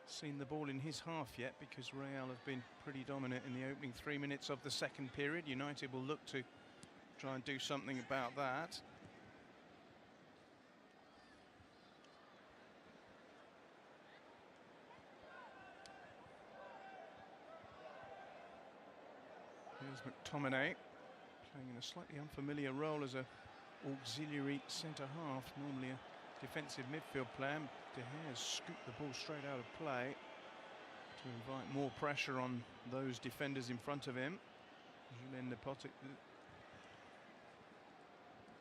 seen the ball in his half yet because Real have been pretty dominant in the opening 3 minutes of the second period. United will look to try and do something about that. Here's McTominay playing in a slightly unfamiliar role as a auxiliary centre-half, normally a defensive midfield player. De Gea has scooped the ball straight out of play to invite more pressure on those defenders in front of him. Julen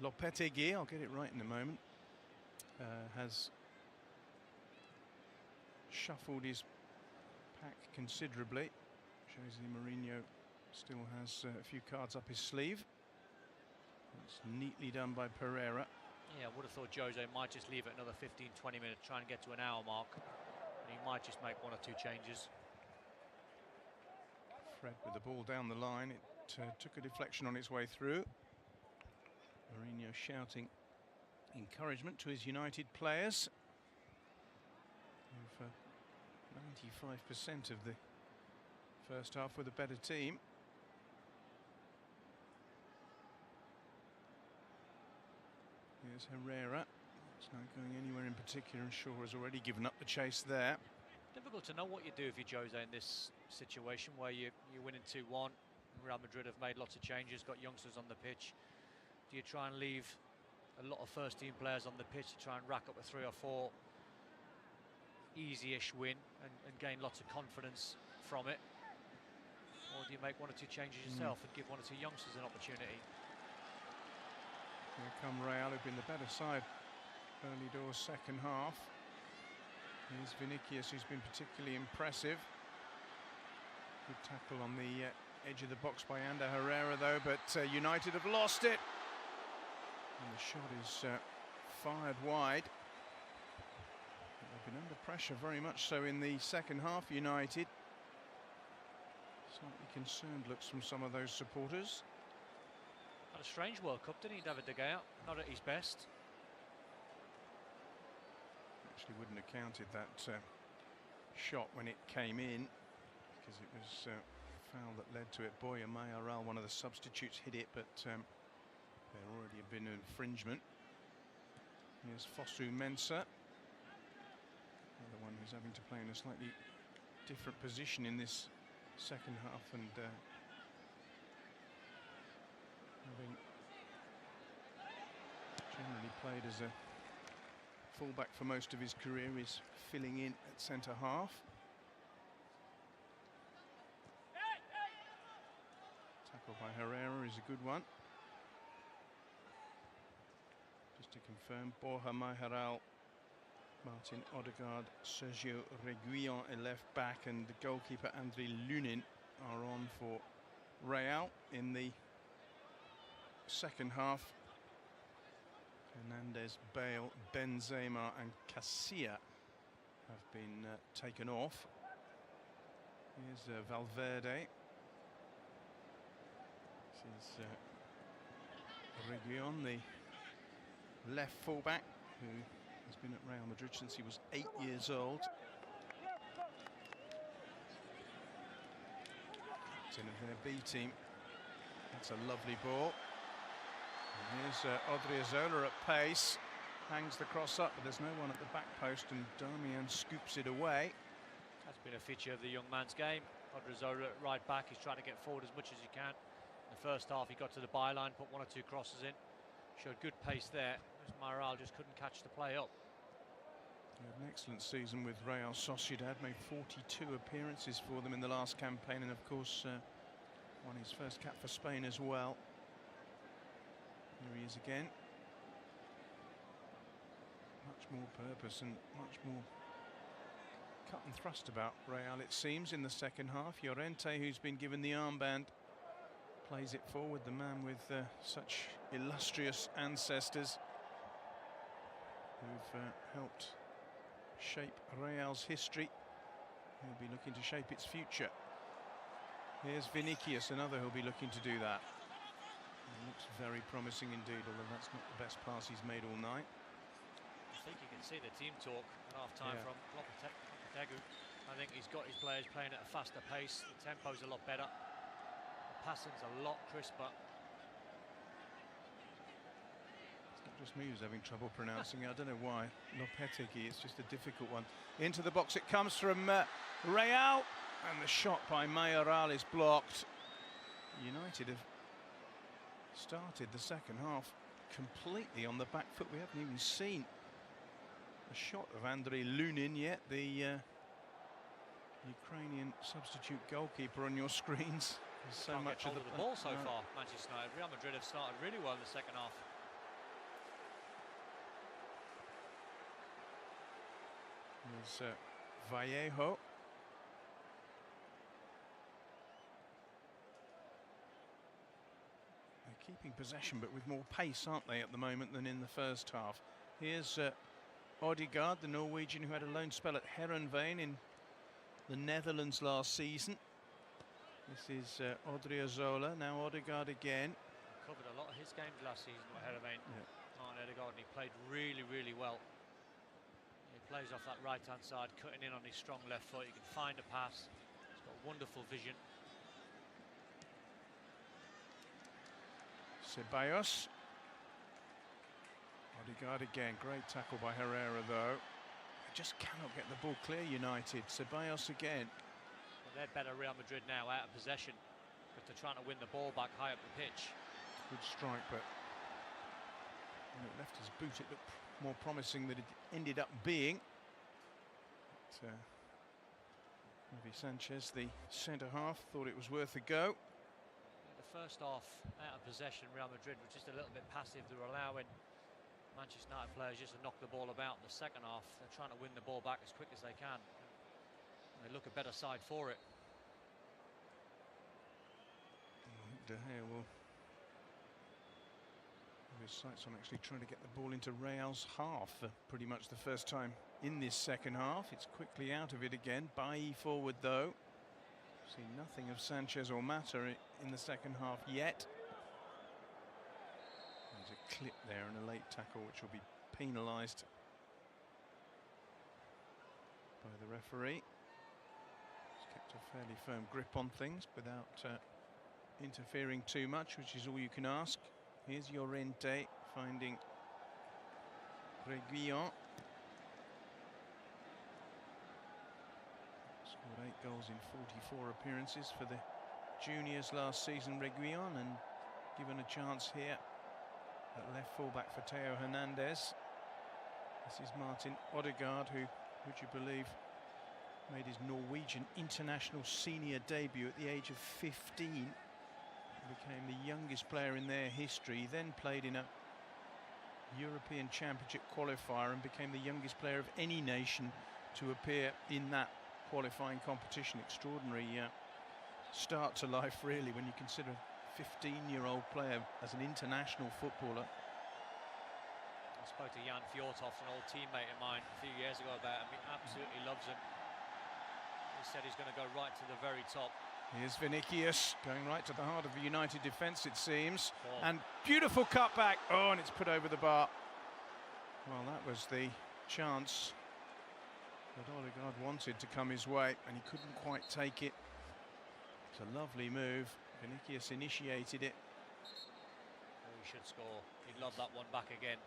Lopetegui, I'll get it right in a moment, has shuffled his pack considerably. Jose Mourinho still has a few cards up his sleeve. It's neatly done by Pereira. Yeah, I would have thought Jose might just leave it another 15-20 minutes, try and get to an hour mark. And he might just make one or two changes. Fred with the ball down the line. It took a deflection on its way through. Mourinho shouting encouragement to his United players. For 95% of the first half with a better team. Here's Herrera. It's not going anywhere in particular, and Shaw has already given up the chase there. Difficult to know what you do if you're Jose in this situation where you're winning 2-1. Real Madrid have made lots of changes, got youngsters on the pitch. Do you try and leave a lot of first-team players on the pitch to try and rack up a 3 or 4 easy-ish win and gain lots of confidence from it? Or do you make 1 or 2 changes yourself and give 1 or 2 youngsters an opportunity? Here come Real, who've been the better side early doors second half. Here's Vinicius, who's been particularly impressive. Good tackle on the edge of the box by Ander Herrera, though, but United have lost it. And the shot is fired wide. They've been under pressure very much so in the second half, United. Slightly concerned looks from some of those supporters. Had a strange World Cup, didn't he, David De Gea? Not at his best. Actually wouldn't have counted that shot when it came in because it was a foul that led to it. Boya Mayoral, one of the substitutes, hit it, but there already had been an infringement. Here's Fosu Mensah, another one who's having to play in a slightly different position in this second half, and having generally played as a fullback for most of his career, is filling in at centre half. Tackle by Herrera is a good one. Just to confirm, Borja Mayoral, Martin Odegaard, Sergio Reguilon at left back, and the goalkeeper Andrei Lunin are on for Real in the second half. Hernandez, Bale, Benzema and Casilla have been taken off. Here's Valverde. This is Reguilon, the left fullback, who has been at Real Madrid since he was 8 years old. Captain of their B team. That's a lovely ball. And here's Odriozola at pace. Hangs the cross up, but there's no one at the back post, and Darmian scoops it away. That's been a feature of the young man's game. Odriozola at right back, he's trying to get forward as much as he can. In the first half, he got to the byline, put 1 or 2 crosses in. Showed good pace there. Mayoral just couldn't catch the play up. He had an excellent season with Real Sociedad, made 42 appearances for them in the last campaign, and of course won his first cap for Spain as well. Here he is again. Much more purpose and much more cut and thrust about Real, it seems, in the second half. Llorente, who's been given the armband, plays it forward, the man with such illustrious ancestors who've helped shape Real's history. He'll be looking to shape its future. Here's Vinicius, another who'll be looking to do that. It looks very promising indeed, although that's not the best pass he's made all night. I think you can see the team talk at half-time from Lopetegui. I think he's got his players playing at a faster pace. The tempo's a lot better. The passing's a lot crisper. It's not just me who's having trouble pronouncing it. I don't know why. Lopetegui, it's just a difficult one. Into the box it comes from Real, and the shot by Mayoral is blocked. United have started the second half completely on the back foot. We haven't even seen a shot of Andrei Lunin yet, the Ukrainian substitute goalkeeper on your screens. There's so Can't much get hold of the ball so no. far, Manchester United. Real Madrid have started really well in the second half. There's Vallejo. They're keeping possession, but with more pace, aren't they, at the moment than in the first half? Here's Odegaard, the Norwegian who had a loan spell at Heerenveen in the Netherlands last season. This is Odriozola, now Odegaard again. Covered a lot of his games last season with Heerenveen. Martin Odegaard, and he played really, really well. He plays off that right-hand side, cutting in on his strong left foot. He can find a pass. He's got wonderful vision. Ceballos. Odegaard again, great tackle by Herrera though. They just cannot get the ball clear, United. Ceballos again. Well, they're better Real Madrid now out of possession, but they're trying to win the ball back high up the pitch. Good strike, but when it left his boot it looked more promising than it ended up being. But, maybe Sanchez, the centre-half, thought it was worth a go. The first half out of possession, Real Madrid were just a little bit passive. They were allowing Manchester United players just to knock the ball about. In the second half, they're trying to win the ball back as quick as they can. And they look a better side for it. De Gea will have his sights on actually trying to get the ball into Real's half for pretty much the first time in this second half. It's quickly out of it again. Bailly forward though. See nothing of Sanchez or Mata in the second half yet. There's a clip there and a late tackle which will be penalised by the referee. He's kept a fairly firm grip on things without interfering too much, which is all you can ask. Here's Llorente finding Reguilon. Scored 8 goals in 44 appearances for the juniors last season, Reguilon, and given a chance here at left fullback for Theo Hernandez. This is Martin Odegaard, who, would you believe, made his Norwegian international senior debut at the age of 15. Became the youngest player in their history. He then played in a European Championship qualifier and became the youngest player of any nation to appear in that qualifying competition. Extraordinary start to life, really, when you consider a 15-year-old player as an international footballer. I spoke to Jan Fjortoft, an old teammate of mine, a few years ago about him. He absolutely loves him. He said he's going to go right to the very top. Here's Vinicius going right to the heart of the United defence, it seems. Oh. And beautiful cutback. Oh, and it's put over the bar. Well, that was the chance that Odegaard wanted to come his way, and he couldn't quite take it. It's a lovely move. Vinicius initiated it. Oh, he should score. He'd love that one back again.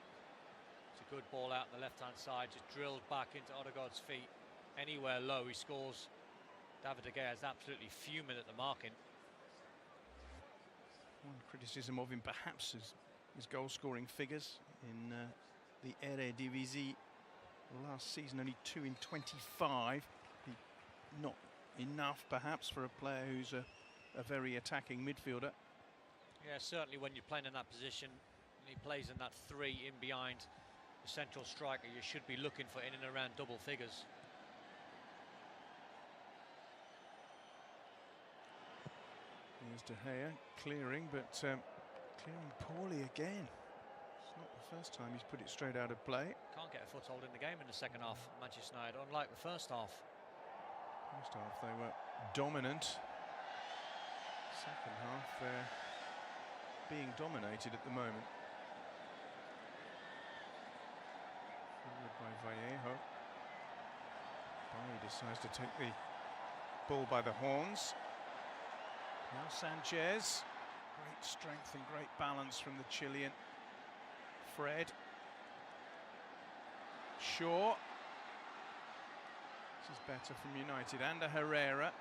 It's a good ball out the left-hand side, just drilled back into Odegaard's feet. Anywhere low, he scores. David De Gea is absolutely fuming at the marking. One criticism of him perhaps is his goal-scoring figures in the Eredivisie. Last season, only 2 in 25. Not enough, perhaps, for a player who's a very attacking midfielder. Yeah, certainly when you're playing in that position, and he plays in that 3 in behind the central striker, you should be looking for in and around double figures. Here's De Gea clearing, but clearing poorly again. It's not the first time he's put it straight out of play. Can't get a foothold in the game in the second half, Manchester United, unlike the first half. First half they were dominant. Second half they're being dominated at the moment. Forward by Vallejo. Bailly decides to take the ball by the horns. Now Sanchez. Great strength and great balance from the Chilean. Fred. Shaw. This is better from United. And a Herrera.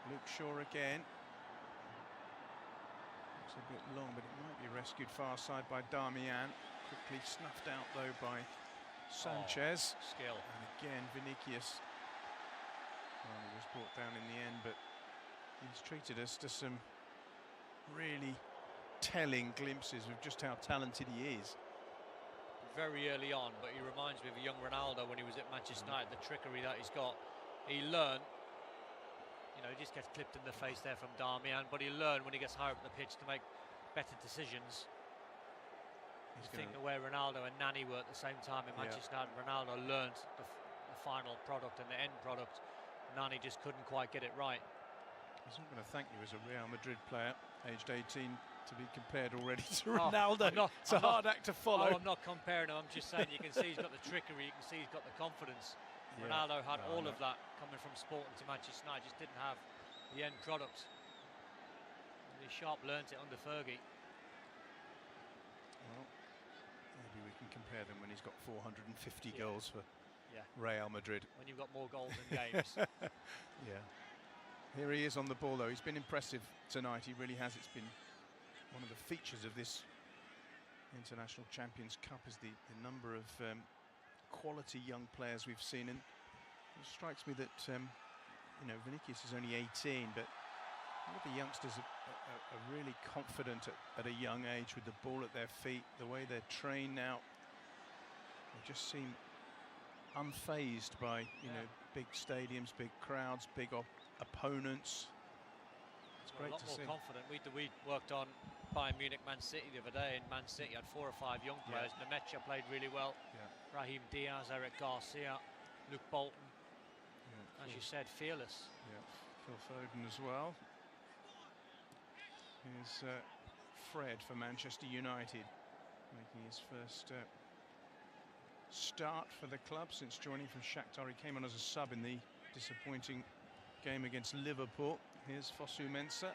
Luke Shaw again. It's a bit long, but it might be rescued far side by Darmian. Quickly snuffed out though by Sanchez. Oh, skill. And again Vinicius. Well, he was brought down in the end, but he's treated us to some really telling glimpses of just how talented he is. Very early on, but he reminds me of a young Ronaldo when he was at Manchester United, the trickery that he's got. He learned, you know, he just gets clipped in the face there from Darmian, but he learned when he gets higher up the pitch to make better decisions. You think of where Ronaldo and Nani were at the same time in Manchester United. Ronaldo learned the final product and the end product. Nani just couldn't quite get it right. He's not going to thank you as a Real Madrid player, aged 18, to be compared already to Ronaldo. It's a hard act to follow. Oh, I'm not comparing him. I'm just saying you can see he's got the trickery. You can see he's got the confidence. Yeah. Ronaldo had all of that coming from Sporting to Manchester United. Just didn't have the end product. And Sharp learnt it under Fergie. Well, maybe we can compare them when he's got 450 goals for Real Madrid. When you've got more goals in games. Yeah. Here he is on the ball, though. He's been impressive tonight. He really has. It's been one of the features of this International Champions Cup is the number of quality young players we've seen. And it strikes me that, you know, Vinicius is only 18, but a lot of the youngsters are really confident at a young age with the ball at their feet. The way they're trained now, they just seem unfazed by, you know, big stadiums, big crowds, big opponents. It's great to see. A lot more confident. We worked on Bayern Munich, Man City the other day, and Man City had 4 or 5 young players. Nemecha played really well. Raheem Diaz, Eric Garcia, Luke Bolton. As you said, fearless. Phil Foden as well. Here's Fred for Manchester United, making his first start for the club since joining from Shakhtar. He came on as a sub in the disappointing game against Liverpool. Here's Fosu Mensah. Just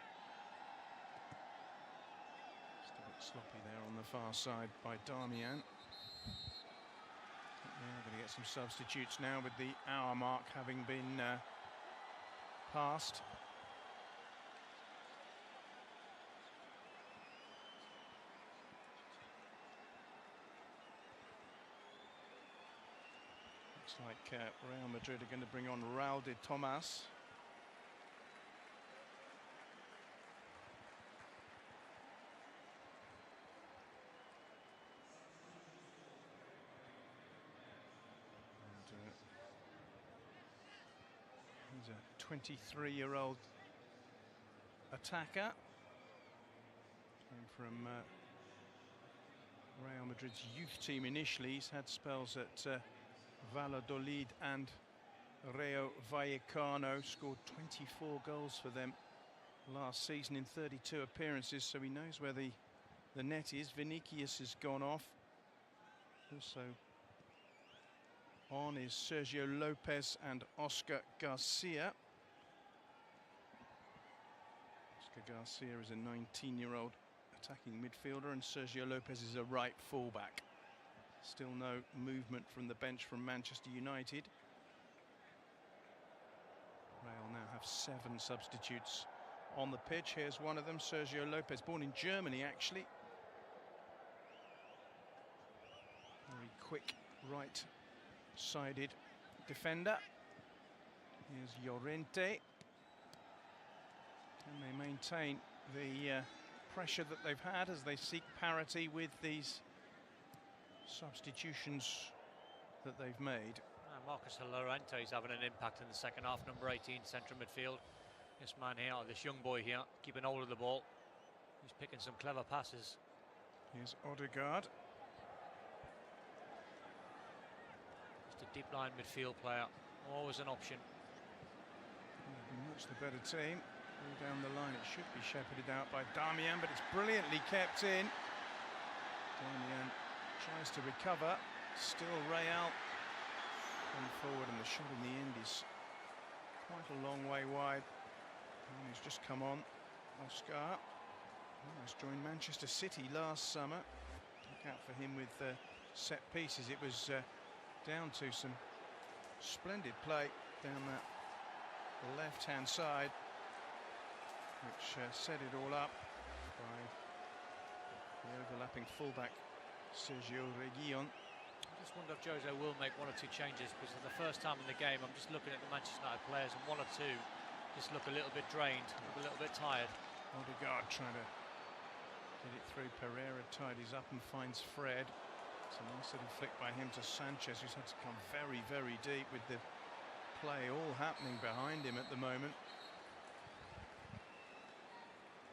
a bit sloppy there on the far side by Darmian. We're going to get some substitutes now with the hour mark having been passed. Looks like Real Madrid are going to bring on Raul de Tomas. He's a 23-year-old attacker. Came from Real Madrid's youth team initially. He's had spells at Valladolid and Rayo Vallecano. Scored 24 goals for them last season in 32 appearances, so he knows where the net is. Vinicius has gone off. Also on is Sergio Lopez and Oscar Garcia. Oscar Garcia is a 19-year-old attacking midfielder, and Sergio Lopez is a right fullback. Still no movement from the bench from Manchester United. Real now have 7 substitutes on the pitch. Here's one of them, Sergio Lopez, born in Germany actually. Very quick right-sided defender. Here's Llorente. And they maintain the pressure that they've had as they seek parity with these substitutions that they've made. Marcus Llorente is having an impact in the second half. Number 18, central midfield. This man here, this young boy here, keeping hold of the ball. He's picking some clever passes. Here's Odegaard. Just a deep line midfield player, always an option. Much the better team. All down the line, it should be shepherded out by Darmian, but it's brilliantly kept in. Darmian tries to recover. Still Real come forward, and the shot in the end is quite a long way wide. And he's just come on. Oscar almost joined Manchester City last summer. Look out for him with set pieces. It was down to some splendid play down that left-hand side, which set it all up by the overlapping fullback Sergio Reguilon. I just wonder if Jose will make 1 or 2 changes, because for the first time in the game I'm just looking at the Manchester United players, and 1 or 2 just look a little bit drained, a little bit tired. Odegaard trying to get it through. Pereira tidies up and finds Fred. It's a nice little flick by him to Sanchez, who's had to come very, very deep with the play all happening behind him at the moment.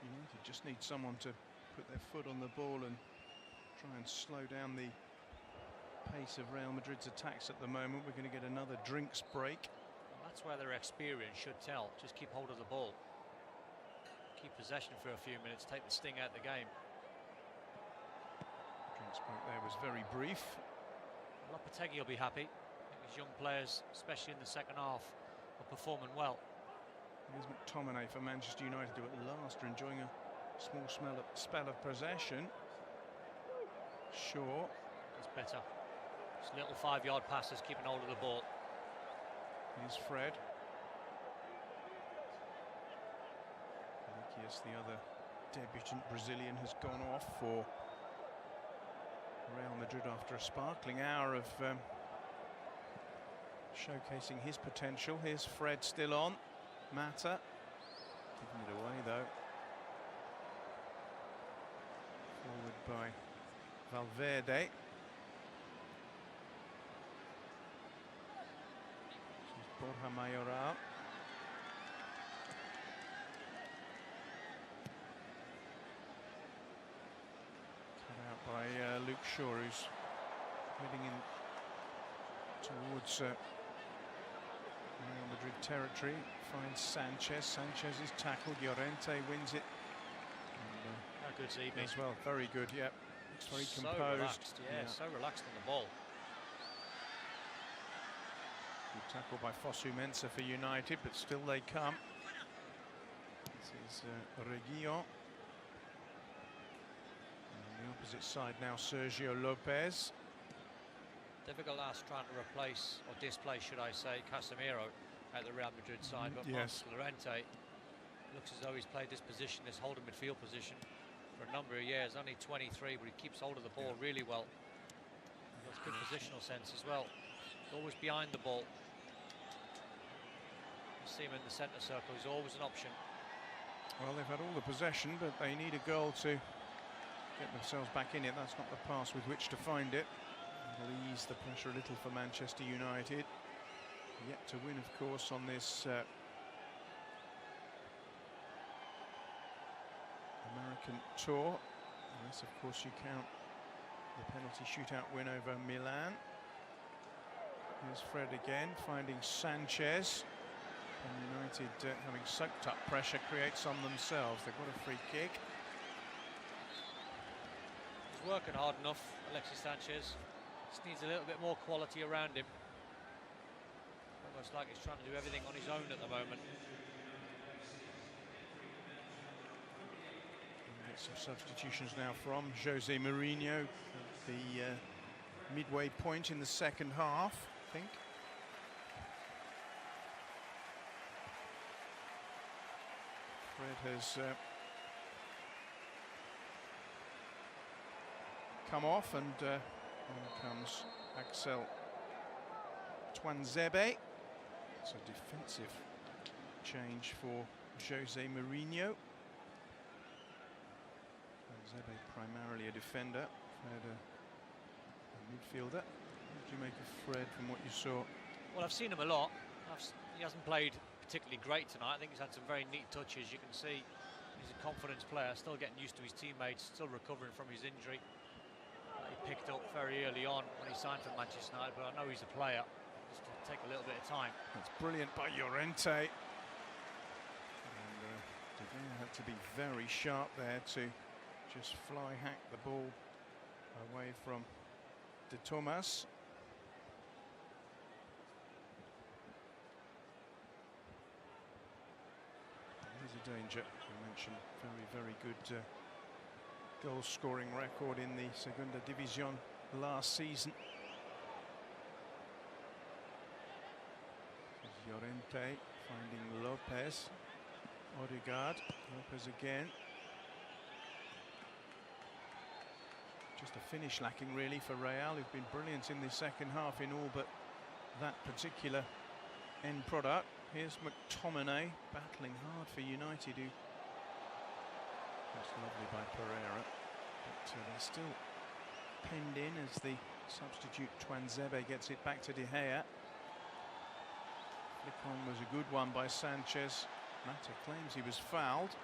United just need someone to put their foot on the ball and try and slow down the pace of Real Madrid's attacks at the moment. We're going to get another drinks break. And that's where their experience should tell. Just keep hold of the ball. Keep possession for a few minutes, take the sting out of the game. Drinks break there was very brief. Lopetegui will be happy. I think his young players, especially in the second half, are performing well. Here's McTominay for Manchester United, who at last are enjoying a small spell of possession. Shaw. It's better. Just little 5-yard passes, keeping hold of the ball. Here's Fred. Vinicius, the other debutant Brazilian, has gone off for Real Madrid after a sparkling hour of showcasing his potential. Here's Fred still on. Mata giving it away though. Forward by Valverde. This is Borja Mayoral. Cut out by Luke Shaw, who's heading in towards Real Madrid territory. Finds Sanchez. Sanchez is tackled. Llorente wins it. How good's he been? As well, very good. Yeah, looks very So composed. relaxed, yeah, so relaxed on the ball. Good tackle by Fosu Mensah for United, but still they come. This is Reguilon. On the opposite side now, Sergio Lopez. Difficult ask trying to replace, or displace, should I say, Casemiro at the Real Madrid side, but yes. Marcos Llorente looks as though he's played this position, this holding midfield position, for a number of years. Only 23, but he keeps hold of the ball really well. He has good positional sense as well. Always behind the ball. You see him in the centre circle, he's always an option. Well, they've had all the possession, but they need a goal to get themselves back in it. That's not the pass with which to find it. It'll ease the pressure a little for Manchester United. Yet to win, of course, on this American tour. Unless, of course, you count the penalty shootout win over Milan. Here's Fred again, finding Sanchez. And United, having soaked up pressure, create some themselves. They've got a free kick. He's working hard enough, Alexis Sanchez. Just needs a little bit more quality around him. Almost like he's trying to do everything on his own at the moment. Get some substitutions now from Jose Mourinho at the midway point in the second half, I think. Fred has come off, and in comes Axel Tuanzebe. It's a defensive change for Jose Mourinho. Tuanzebe primarily a defender, Fred a midfielder. What do you make of Fred from what you saw? Well, I've seen him a lot. He hasn't played particularly great tonight. I think he's had some very neat touches. You can see he's a confidence player, still getting used to his teammates, still recovering from his injury. He picked up very early on when he signed for Manchester United, but I know he's a player. Just to take a little bit of time. That's brilliant by Llorente. And De Gea had to be very sharp there to just fly hack the ball away from De Thomas. There's a danger. You mentioned very good goal-scoring record in the Segunda División last season. Llorente finding Lopez. Odegaard. Lopez again. Just a finish lacking really for Real, who've been brilliant in the second half in all but that particular end product. Here's McTominay battling hard for United, who... That's lovely by Pereira, but they're still penned in as the substitute Tuanzebe gets it back to De Gea. Flick on was a good one by Sanchez. Mata claims he was fouled.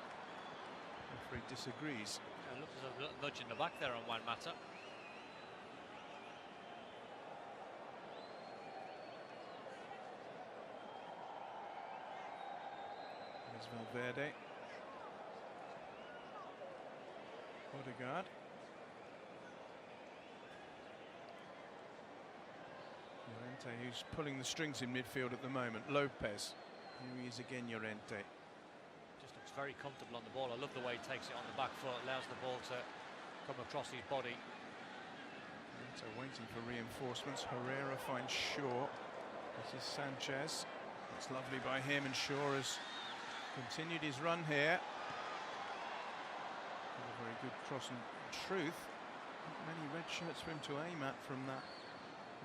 Referee disagrees. It looks as a little nudge in the back there on Juan Mata. There's Valverde. Odegaard. Llorente, who's pulling the strings in midfield at the moment. Lopez. Here he is again, Llorente. Just looks very comfortable on the ball. I love the way he takes it on the back foot, allows the ball to come across his body. So waiting for reinforcements. Herrera finds Shaw. This is Sanchez. It's lovely by him, and Shaw has continued his run here. A very good cross, and in truth, not many red shirts for him to aim at from that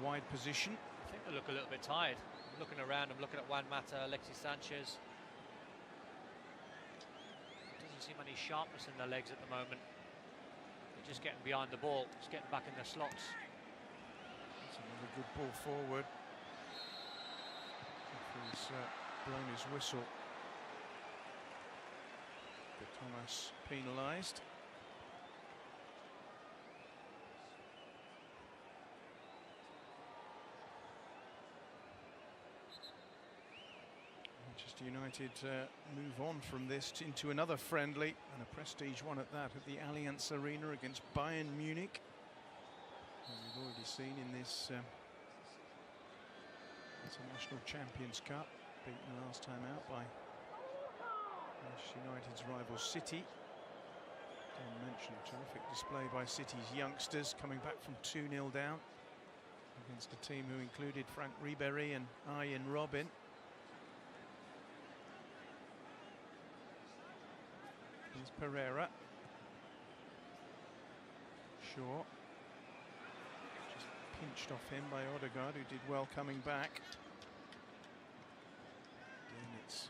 wide position. I think they look a little bit tired. I'm looking around, I'm looking at Juan Mata, Alexis Sanchez. Doesn't seem any sharpness in their legs at the moment. They're just getting behind the ball, just getting back in their slots. That's another good ball forward. He's blown his whistle. But Thomas penalised. Manchester United move on from this into another friendly, and a prestige one at that, at the Allianz Arena against Bayern Munich. And we've already seen in this International Champions Cup, beaten last time out by Manchester United's rival City. Don't mention, terrific display by City's youngsters, coming back from 2-0 down against a team who included Frank Ribéry and Arjen Robben. Here's Pereira. Shaw. Just pinched off him by Odegaard, who did well coming back. Again, it's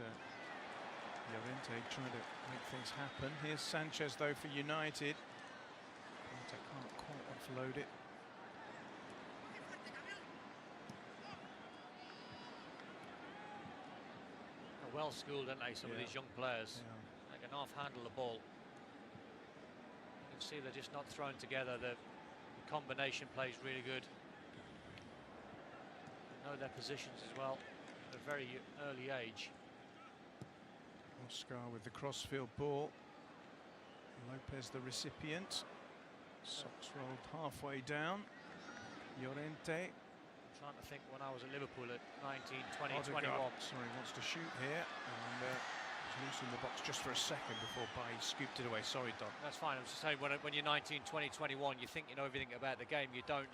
Llorente trying to make things happen. Here's Sanchez, though, for United. Mata can't quite offload it. They're well schooled, aren't they, some of these young players? Yeah. They can half handle the ball. You can see they're just not thrown together. They're combination play is really good. Know their positions as well at a very early age. Oscar with the crossfield ball. Lopez the recipient. Socks rolled halfway down. Llorente. I'm trying to think when I was at Liverpool at 19, 20, Odegaard, 21. sorry, wants to shoot here. And was loose in the box just for a second before Bailly scooped it away. Sorry, Don. That's fine. I was just saying, when you're 19, 20, 21, you think you know everything about the game. You don't.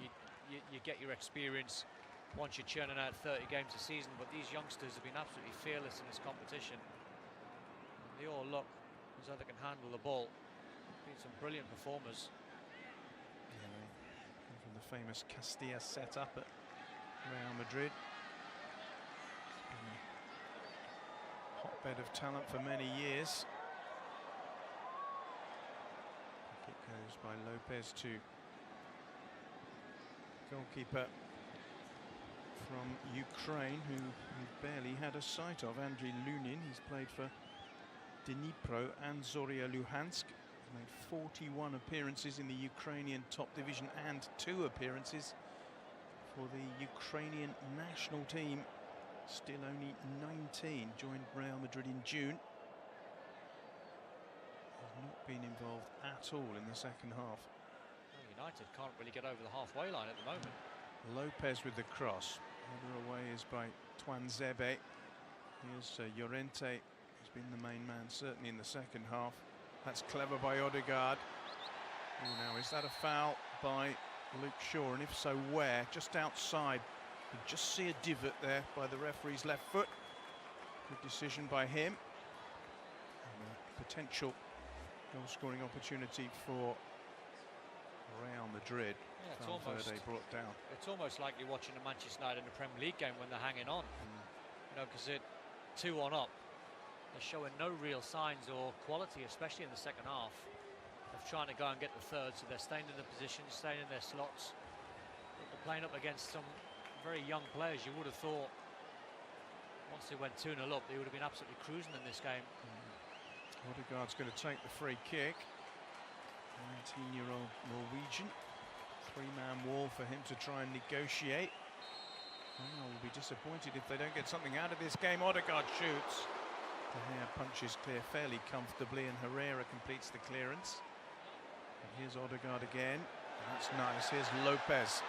You get your experience once you're churning out 30 games a season. But these youngsters have been absolutely fearless in this competition. They all look as though they can handle the ball. Been some brilliant performers. Yeah, from the famous Castilla setup at Real Madrid. Hotbed of talent for many years. The kick goes by Lopez to goalkeeper from Ukraine, who we've barely had a sight of, Andriy Lunin. He's played for Dnipro and Zorya Luhansk. He's made 41 appearances in the Ukrainian top division and 2 appearances for the Ukrainian national team. Still only 19, joined Real Madrid in June. Has not been involved at all in the second half. Well, United can't really get over the halfway line at the moment. Lopez with the cross. Header away is by Tuanzebe. Here's Llorente, who's been the main man certainly in the second half. That's clever by Odegaard. Oh, now is that a foul by Luke Shaw? And if so, where? Just outside. You just see a divot there by the referee's left foot. Good decision by him. And a potential goal-scoring opportunity for Real Madrid. Yeah, it's almost, Valverde brought down. It's almost like you're watching a Manchester United in a Premier League game when they're hanging on. You know, because they're 2-1 up. They're showing no real signs or quality, especially in the second half, of trying to go and get the third. So they're staying in the position, staying in their slots. But they're playing up against some very young players. You would have thought once they went 2-0 up, they would have been absolutely cruising in this game. Odegaard's going to take the free kick. 19-year-old Norwegian. 3-man wall for him to try and negotiate. Well, will be disappointed if they don't get something out of this game. Odegaard shoots. De Gea punches clear fairly comfortably, and Herrera completes the clearance. And here's Odegaard again. That's nice. Here's Lopez.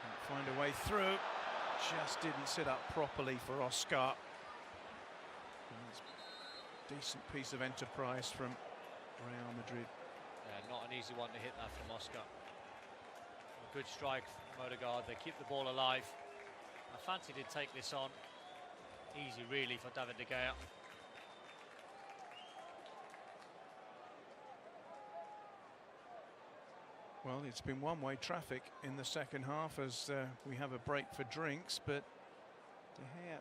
Can't find a way through. Just didn't sit up properly for Oscar. Decent piece of enterprise from Real Madrid. Yeah, not an easy one to hit that from Oscar. A good strike from Odegaard. They keep the ball alive. I fancied he'd take this on. Easy, really, for David De Gea. Well, it's been one-way traffic in the second half as we have a break for drinks, but De Gea,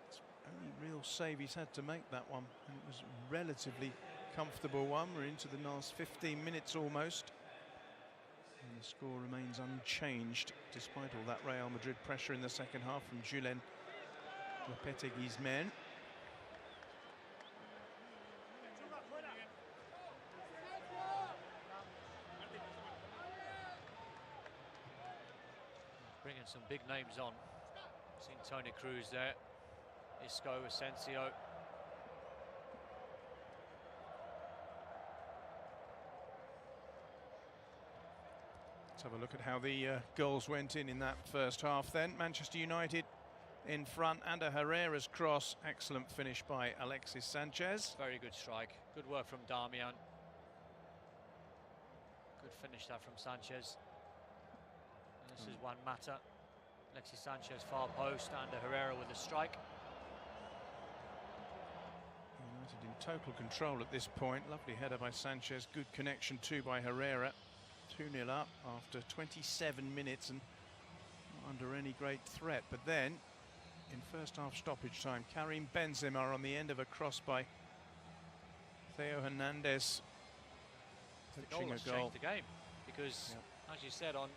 it's only real save he's had to make that one, and it was a relatively comfortable one. We're into the last 15 minutes almost, and the score remains unchanged despite all that Real Madrid pressure in the second half from Julen Lopetegui's men. Bringing some big names on. Seen Toni Kroos there, Isco, Asensio. Let's have a look at how the goals went in that first half then. Manchester United in front, and a Herrera's cross. Excellent finish by Alexis Sanchez. Very good strike. Good work from Darmian. Good finish that from Sanchez. And this is Juan Mata. Alexis Sanchez far post, and a Herrera with a strike. United in total control at this point. Lovely header by Sanchez. Good connection too by Herrera. 2-0 up after 27 minutes and not under any great threat. But then, in first half stoppage time, Karim Benzema on the end of a cross by Theo Hernandez. Pitching a goal. Changed the game, because as you said, on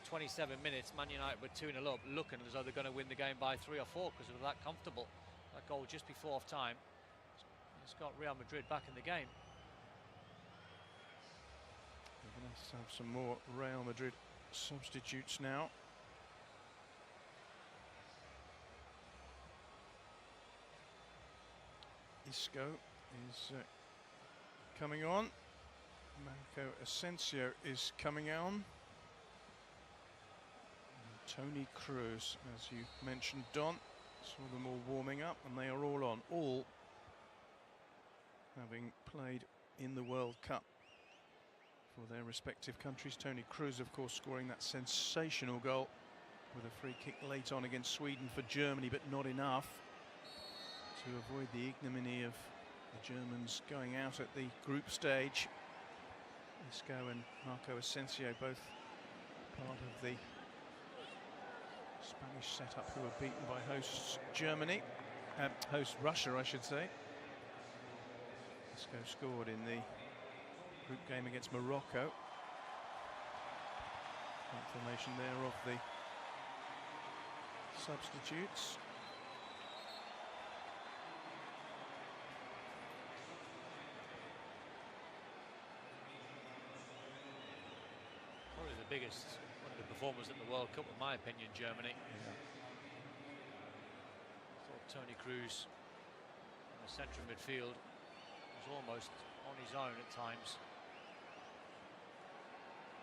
27 minutes, Man United were 2-0 up, looking as though they're going to win the game by 3 or 4 because they were that comfortable. That goal just before half time, it's got Real Madrid back in the game. Let's have some more Real Madrid substitutes now. Isco is coming on. Marco Asensio is coming on. And Toni Kroos, as you mentioned, Don, saw them all warming up, and they are all on. All having played in the World Cup for their respective countries. Toni Kroos, of course, scoring that sensational goal with a free kick late on against Sweden for Germany, but not enough to avoid the ignominy of the Germans going out at the group stage. Isco and Marco Asensio, both part of the Spanish setup, who were beaten by hosts Germany, host Russia, I should say. Isco scored in the group game against Morocco. Confirmation there of the substitutes. Probably the biggest underperformers in the World Cup, in my opinion, Germany. Yeah. I thought Toni Kroos in the central midfield was almost on his own at times.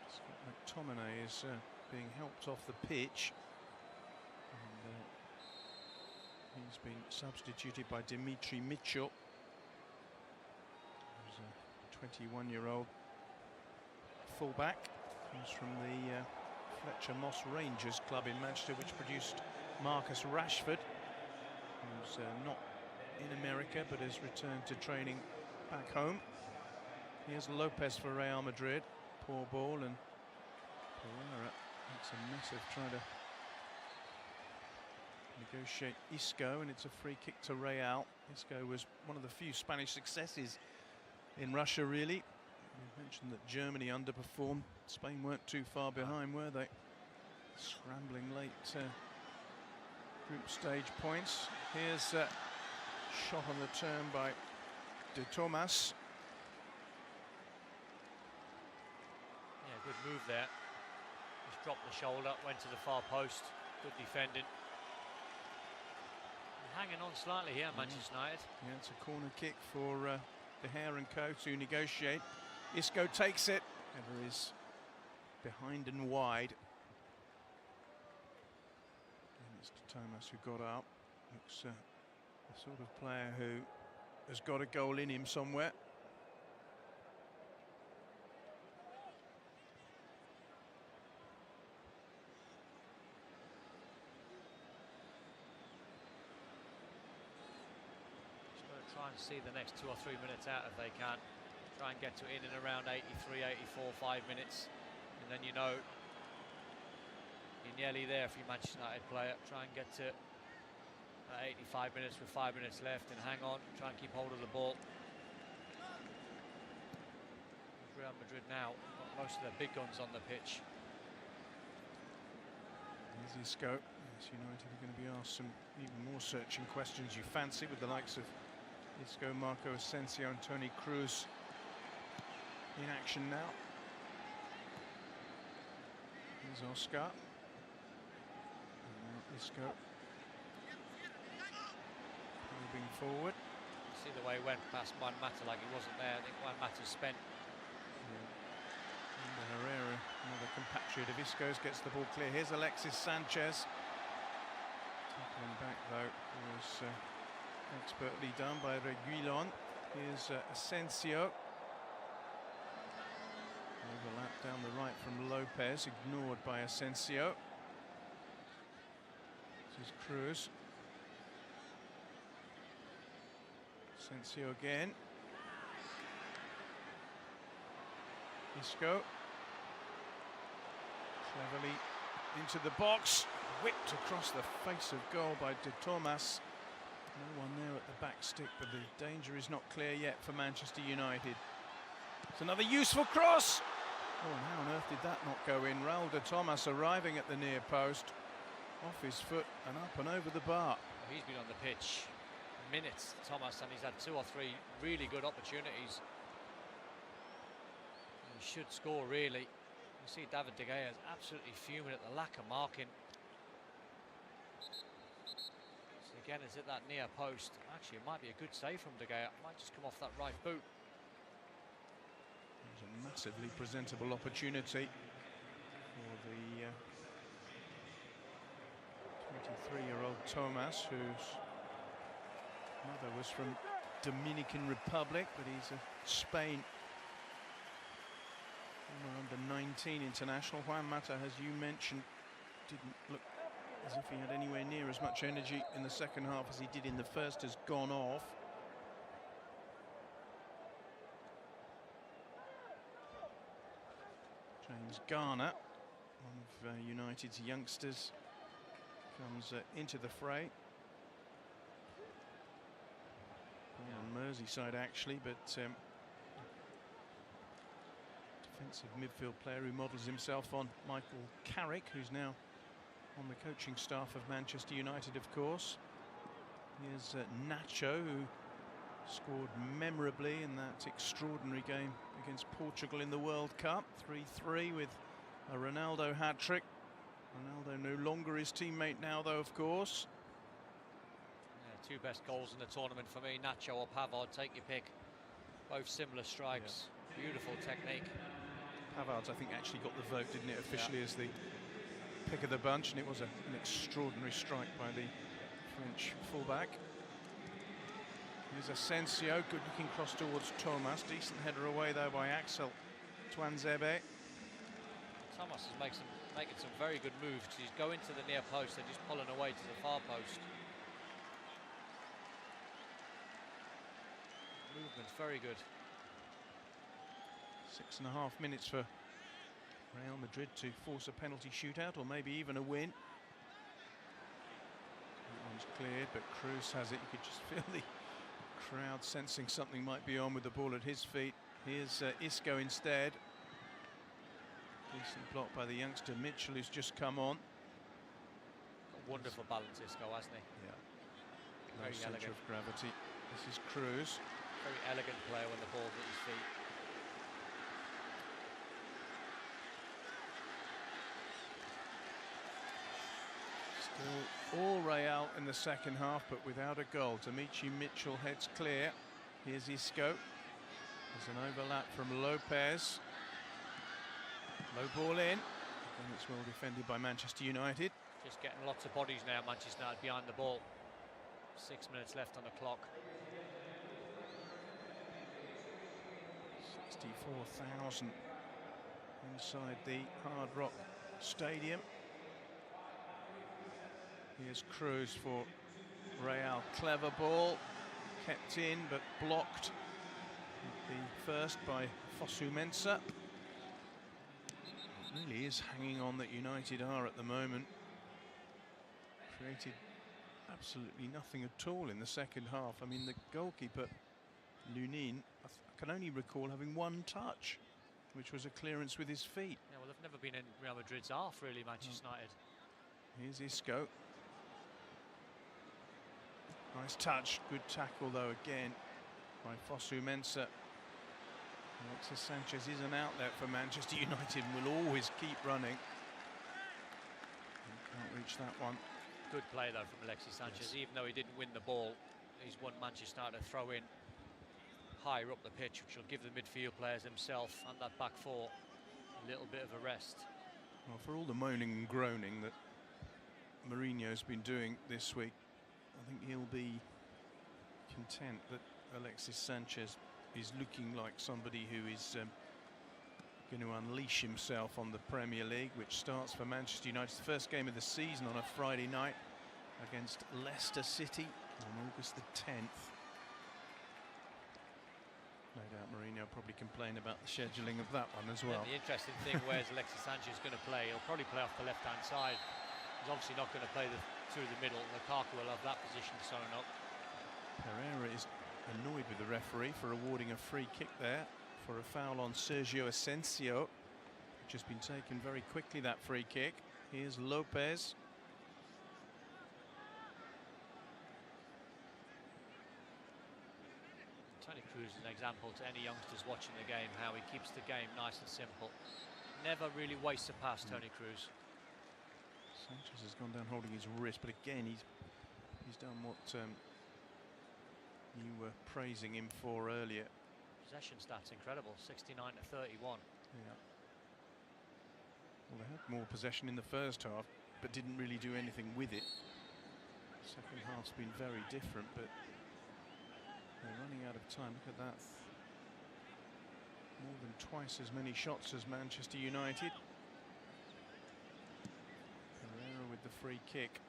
Scott McTominay is being helped off the pitch, and he's been substituted by Dimitri Mitchell, who's a 21-year-old fullback. Comes from the Fletcher Moss Rangers club in Manchester, which produced Marcus Rashford, who's not in America but has returned to training back home. Here's Lopez for Real Madrid. Poor ball, and Pereira makes a mess of trying to negotiate Isco, and it's a free kick to Real. Isco was one of the few Spanish successes in Russia, really. We mentioned that Germany underperformed. Spain weren't too far behind, were they? Scrambling late group stage points. Here's a shot on the turn by De Tomas. Yeah, good move there. Just dropped the shoulder, went to the far post. Good defending. Hanging on slightly here, Manchester United. Yeah, it's a corner kick for De Gea and co to negotiate. Isco takes it. Header is behind and wide. And it's De Tomas who got up. Looks the sort of player who has got a goal in him somewhere. Just got to try and see the next 2 or 3 minutes out if they can. Try and get to in and around 83, 84, 5 minutes. And then you know you're nearly there for your Manchester United player. Try and get to 85 minutes with 5 minutes left and hang on. Try and keep hold of the ball. Real Madrid now got most of their big guns on the pitch. Here's Isco. Yes, United are going to be asked some even more searching questions you fancy, with the likes of Isco, Marco Asensio and Toni Kroos in action now. Here's Oscar. And now Isco moving forward. You see the way he went past Juan Mata like he wasn't there. I think Juan Mata spent. And Herrera, another compatriot of Isco's, gets the ball clear. Here's Alexis Sanchez. Tackling back though was expertly done by Reguilon. Here's Asensio. Overlap down the right from Lopez, ignored by Asensio. This is Kroos. Asensio again. Isco. Cleverly into the box. Whipped across the face of goal by De Tomas. No one there at the back stick, but the danger is not clear yet for Manchester United. It's another useful cross. Oh, and how on earth did that not go in? Raul De Tomas arriving at the near post, off his foot and up and over the bar. He's been on the pitch minutes, Thomas, and he's had 2 or 3 really good opportunities. He should score, really. You see David De Gea is absolutely fuming at the lack of marking. So again, it's at that near post. Actually, it might be a good save from De Gea. Might just come off that right boot. It was a massively presentable opportunity for the 23-year-old Thomas, whose mother was from Dominican Republic, but he's a Spain under-19 international. Juan Mata, as you mentioned, didn't look as if he had anywhere near as much energy in the second half as he did in the first, has gone off. James Garner, one of United's youngsters, comes into the fray. On Merseyside, actually, but defensive midfield player who models himself on Michael Carrick, who's now on the coaching staff of Manchester United, of course. Here's Nacho, who scored memorably in that extraordinary game against Portugal in the World Cup, 3-3 with a Ronaldo hat-trick. Ronaldo no longer his teammate now, though, of course. Yeah, two best goals in the tournament for me, Nacho or Pavard, take your pick. Both similar strikes, yeah. Beautiful technique. Pavard's, I think, actually got the vote, didn't it, officially, as the pick of the bunch, and it was an extraordinary strike by the French fullback. Here's Asensio, good looking cross towards Thomas, decent header away though by Axel Tuanzebe. Thomas is making some very good moves. He's going to the near post and just pulling away to the far post. Movement's very good. 6.5 minutes for Real Madrid to force a penalty shootout, or maybe even a win. That one's cleared, but Cruz has it. You could just feel the crowd sensing something might be on with the ball at his feet. Here's Isco instead. Decent block by the youngster Mitchell, who's just come on. Got wonderful balance, Isco, hasn't he? Yeah. Very Centre elegant. of gravity. This is Cruz. Very elegant player when the ball's at his feet. Still all Real in the second half, but without a goal. Demichi Mitchell heads clear. Here's Isco. There's an overlap from Lopez. Low ball in. And it's well defended by Manchester United. Just getting lots of bodies now, Manchester United behind the ball. 6 minutes left on the clock. 64,000 inside the Hard Rock Stadium. Here's Cruz for Real. Clever ball, kept in but blocked at the first by Fosu Mensah. It really is hanging on that United are at the moment. Created absolutely nothing at all in the second half. I mean, the goalkeeper Lunin, I can only recall having one touch, which was a clearance with his feet. Yeah, well, they've never been in Real Madrid's half, really, Manchester United. Here's Isco. Nice touch, good tackle though again by Fosu Mensah. Alexis Sanchez is an outlet for Manchester United and will always keep running. Can't reach that one. Good play though from Alexis Sanchez, yes. Even though he didn't win the ball, he's won Manchester United to throw in higher up the pitch, which will give the midfield players himself and that back four a little bit of a rest. Well, for all the moaning and groaning that Mourinho's been doing this week, I think he'll be content that Alexis Sanchez is looking like somebody who is going to unleash himself on the Premier League, which starts for Manchester United. It's the first game of the season on a Friday night against Leicester City on August the 10th. No doubt Mourinho will probably complain about the scheduling of that one as well. And the interesting thing, where's Alexis Sanchez going to play? He'll probably play off the left-hand side. He's obviously not going to play through the middle. Lukaku will have that position sewn up. Pereira is annoyed with the referee for awarding a free kick there for a foul on Sergio Asensio, which has been taken very quickly, that free kick. Here's Lopez. Tony Toni Kroos is an example to any youngsters watching the game, how he keeps the game nice and simple. Never really wastes a pass, Toni Kroos. Sanchez has gone down holding his wrist, but again he's done what you were praising him for earlier. Possession stats incredible, 69 to 31. Yeah. Well, they had more possession in the first half, but didn't really do anything with it. Second half's been very different, but they're running out of time. Look at that. More than twice as many shots as Manchester United. Herrera with the free kick.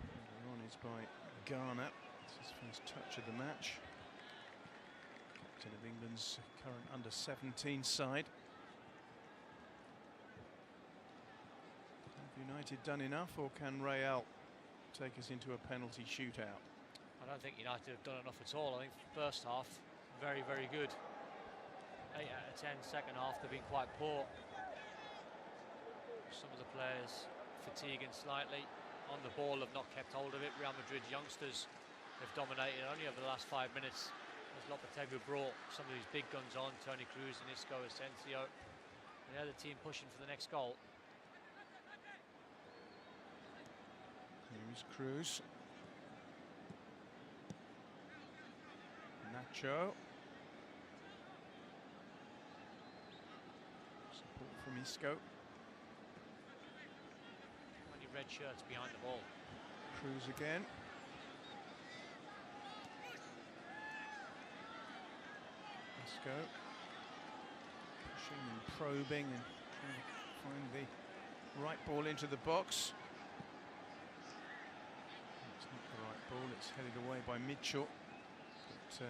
Under on is by Garner. It's his first touch of the match. Captain of England's current under-17 side. Have United done enough, or can Real take us into a penalty shootout? I don't think United have done enough at all. I think first half, very, very good. 8 out of 10, second half, they've been quite poor. Some of the players fatiguing slightly. On the ball, have not kept hold of it. Real Madrid's youngsters have dominated only over the last 5 minutes. As Lopetegui brought some of these big guns on, Toni Kroos and Isco, Asensio. The other team pushing for the next goal. Here is Kroos. Nacho. Support from Isco. Many red shirts behind the ball. Kroos again. Isco. Pushing and probing and trying to find the right ball into the box. It's not the right ball, it's headed away by Mitchell. But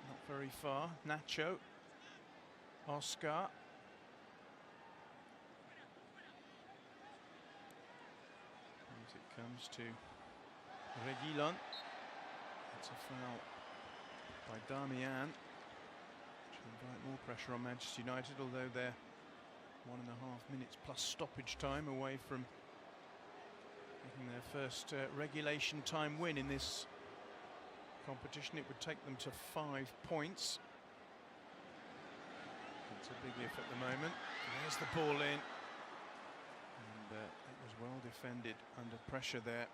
not very far. Nacho. Oscar. As it comes to Reguilon. It's a foul by Darmian. To invite more pressure on Manchester United, although they're 1.5 minutes plus stoppage time away from getting their first regulation time win in this competition. It would take them to 5 points. It's a big if at the moment. There's the ball in. And it was well defended under pressure there.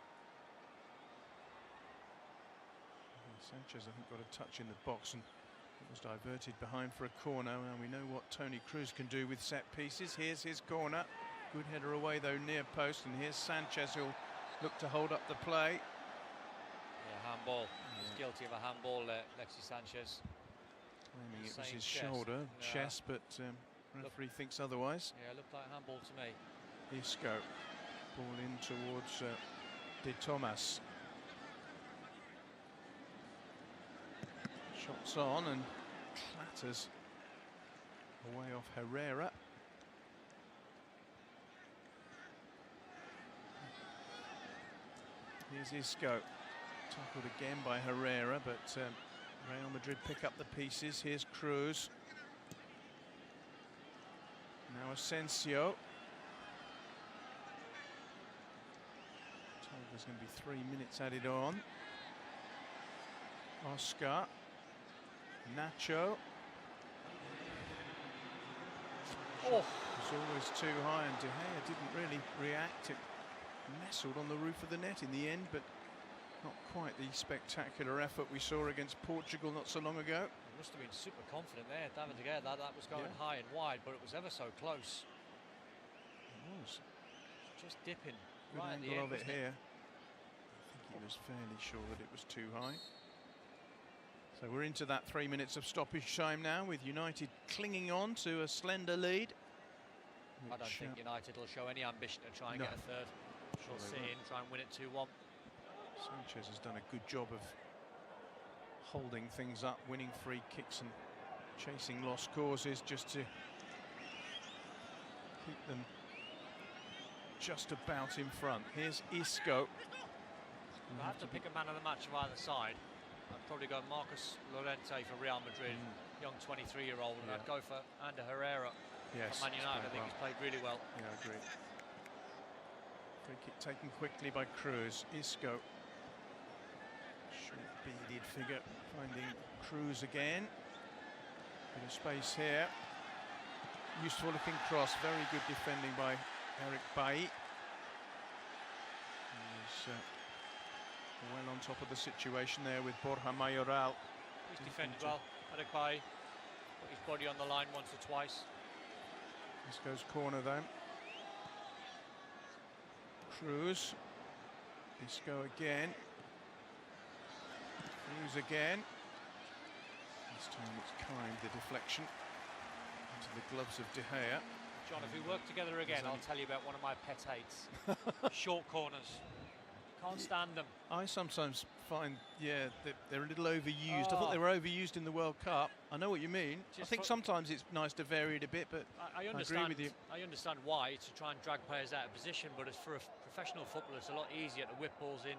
Sanchez, I think, got a touch in the box and it was diverted behind for a corner. And we know what Toni Kroos can do with set pieces. Here's his corner. Good header away though, near post. And here's Sanchez, who'll look to hold up the play. Yeah, handball. He's guilty of a handball there, Alexis Sanchez. Claiming it was his shoulder, chest, but referee thinks otherwise. Yeah, it looked like handball to me. Isco, ball in towards De Thomas. Shots on and clatters away off Herrera. Here's Isco, tackled again by Herrera, but Real Madrid pick up the pieces. Here's Kroos. Now Asensio. Told there's going to be 3 minutes added on. Oscar. Nacho. Oh, it was always too high, and De Gea didn't really react. It nestled on the roof of the net in the end, but not quite the spectacular effort we saw against Portugal not so long ago. He must have been super confident there, David De Gea. That was going high and wide, but it was ever so close. It was. Just dipping. Good right angle at the end, of it here. I think he was fairly sure that it was too high. So we're into that 3 minutes of stoppage time now, with United clinging on to a slender lead. I don't think United will show any ambition to try and get a third. They'll sit in, try and win it 2-1. Sanchez has done a good job of holding things up, winning free kicks and chasing lost causes, just to keep them just about in front. Here's Isco. I have to pick a man of the match of either side. I'd probably go Marcos Llorente for Real Madrid, young 23-year-old, and I'd go for Ander Herrera for Man United. I think he's played really well. Yeah, I agree. Free kick taken quickly by Kroos. Isco. Should be needed figure, finding Cruz again. Bit of space here. Useful looking cross, very good defending by Eric Bailly. He's well on top of the situation there with Borja Mayoral. He's defended well. Eric Bailly put his body on the line once or twice. This goes corner then. Cruz. Isco again. Cruz again. This time it's kind, the deflection into the gloves of De Gea. John, if we work together again, I'll tell you about one of my pet hates. Short corners. Can't stand them. I sometimes find, yeah, they're a little overused. I thought they were overused in the World Cup. I know what you mean. I think sometimes it's nice to vary it a bit, but I understand, agree with you. I understand why, to try and drag players out of position, but as for a professional footballer, it's a lot easier to whip balls in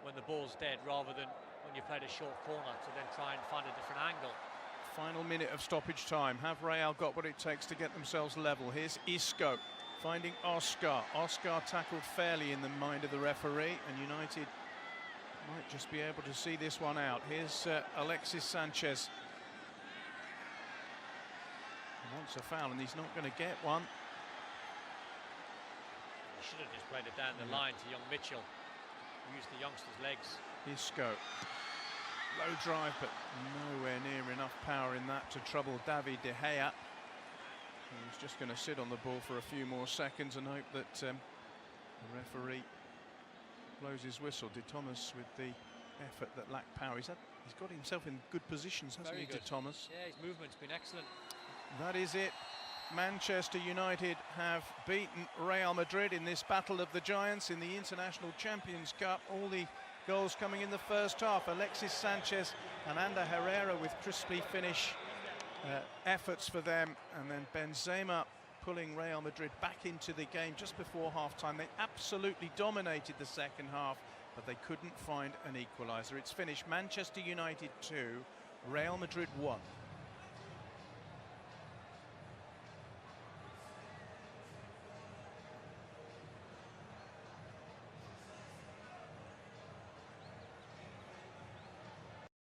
when the ball's dead rather than when you played a short corner to then try and find a different angle. Final minute of stoppage time. Have Real got what it takes to get themselves level? Here's Isco finding Oscar. Oscar tackled fairly in the mind of the referee, and United might just be able to see this one out. Here's Alexis Sanchez. He wants a foul, and he's not going to get one. He should have just played it down the line to young Mitchell. Use the youngster's legs. Isco. Low drive, but nowhere near enough power in that to trouble David De Gea. He's just going to sit on the ball for a few more seconds and hope that the referee blows his whistle. De Thomas with the effort that lacked power. He's got himself in good positions, hasn't he, De Thomas? Yeah, his movement's been excellent. That is it. Manchester United have beaten Real Madrid in this battle of the giants in the International Champions Cup. All the goals coming in the first half. Alexis Sanchez and Ander Herrera with crisply finish efforts for them, and then Benzema pulling Real Madrid back into the game just before half-time. They absolutely dominated the second half, but they couldn't find an equaliser. It's finished Manchester United 2, Real Madrid 1.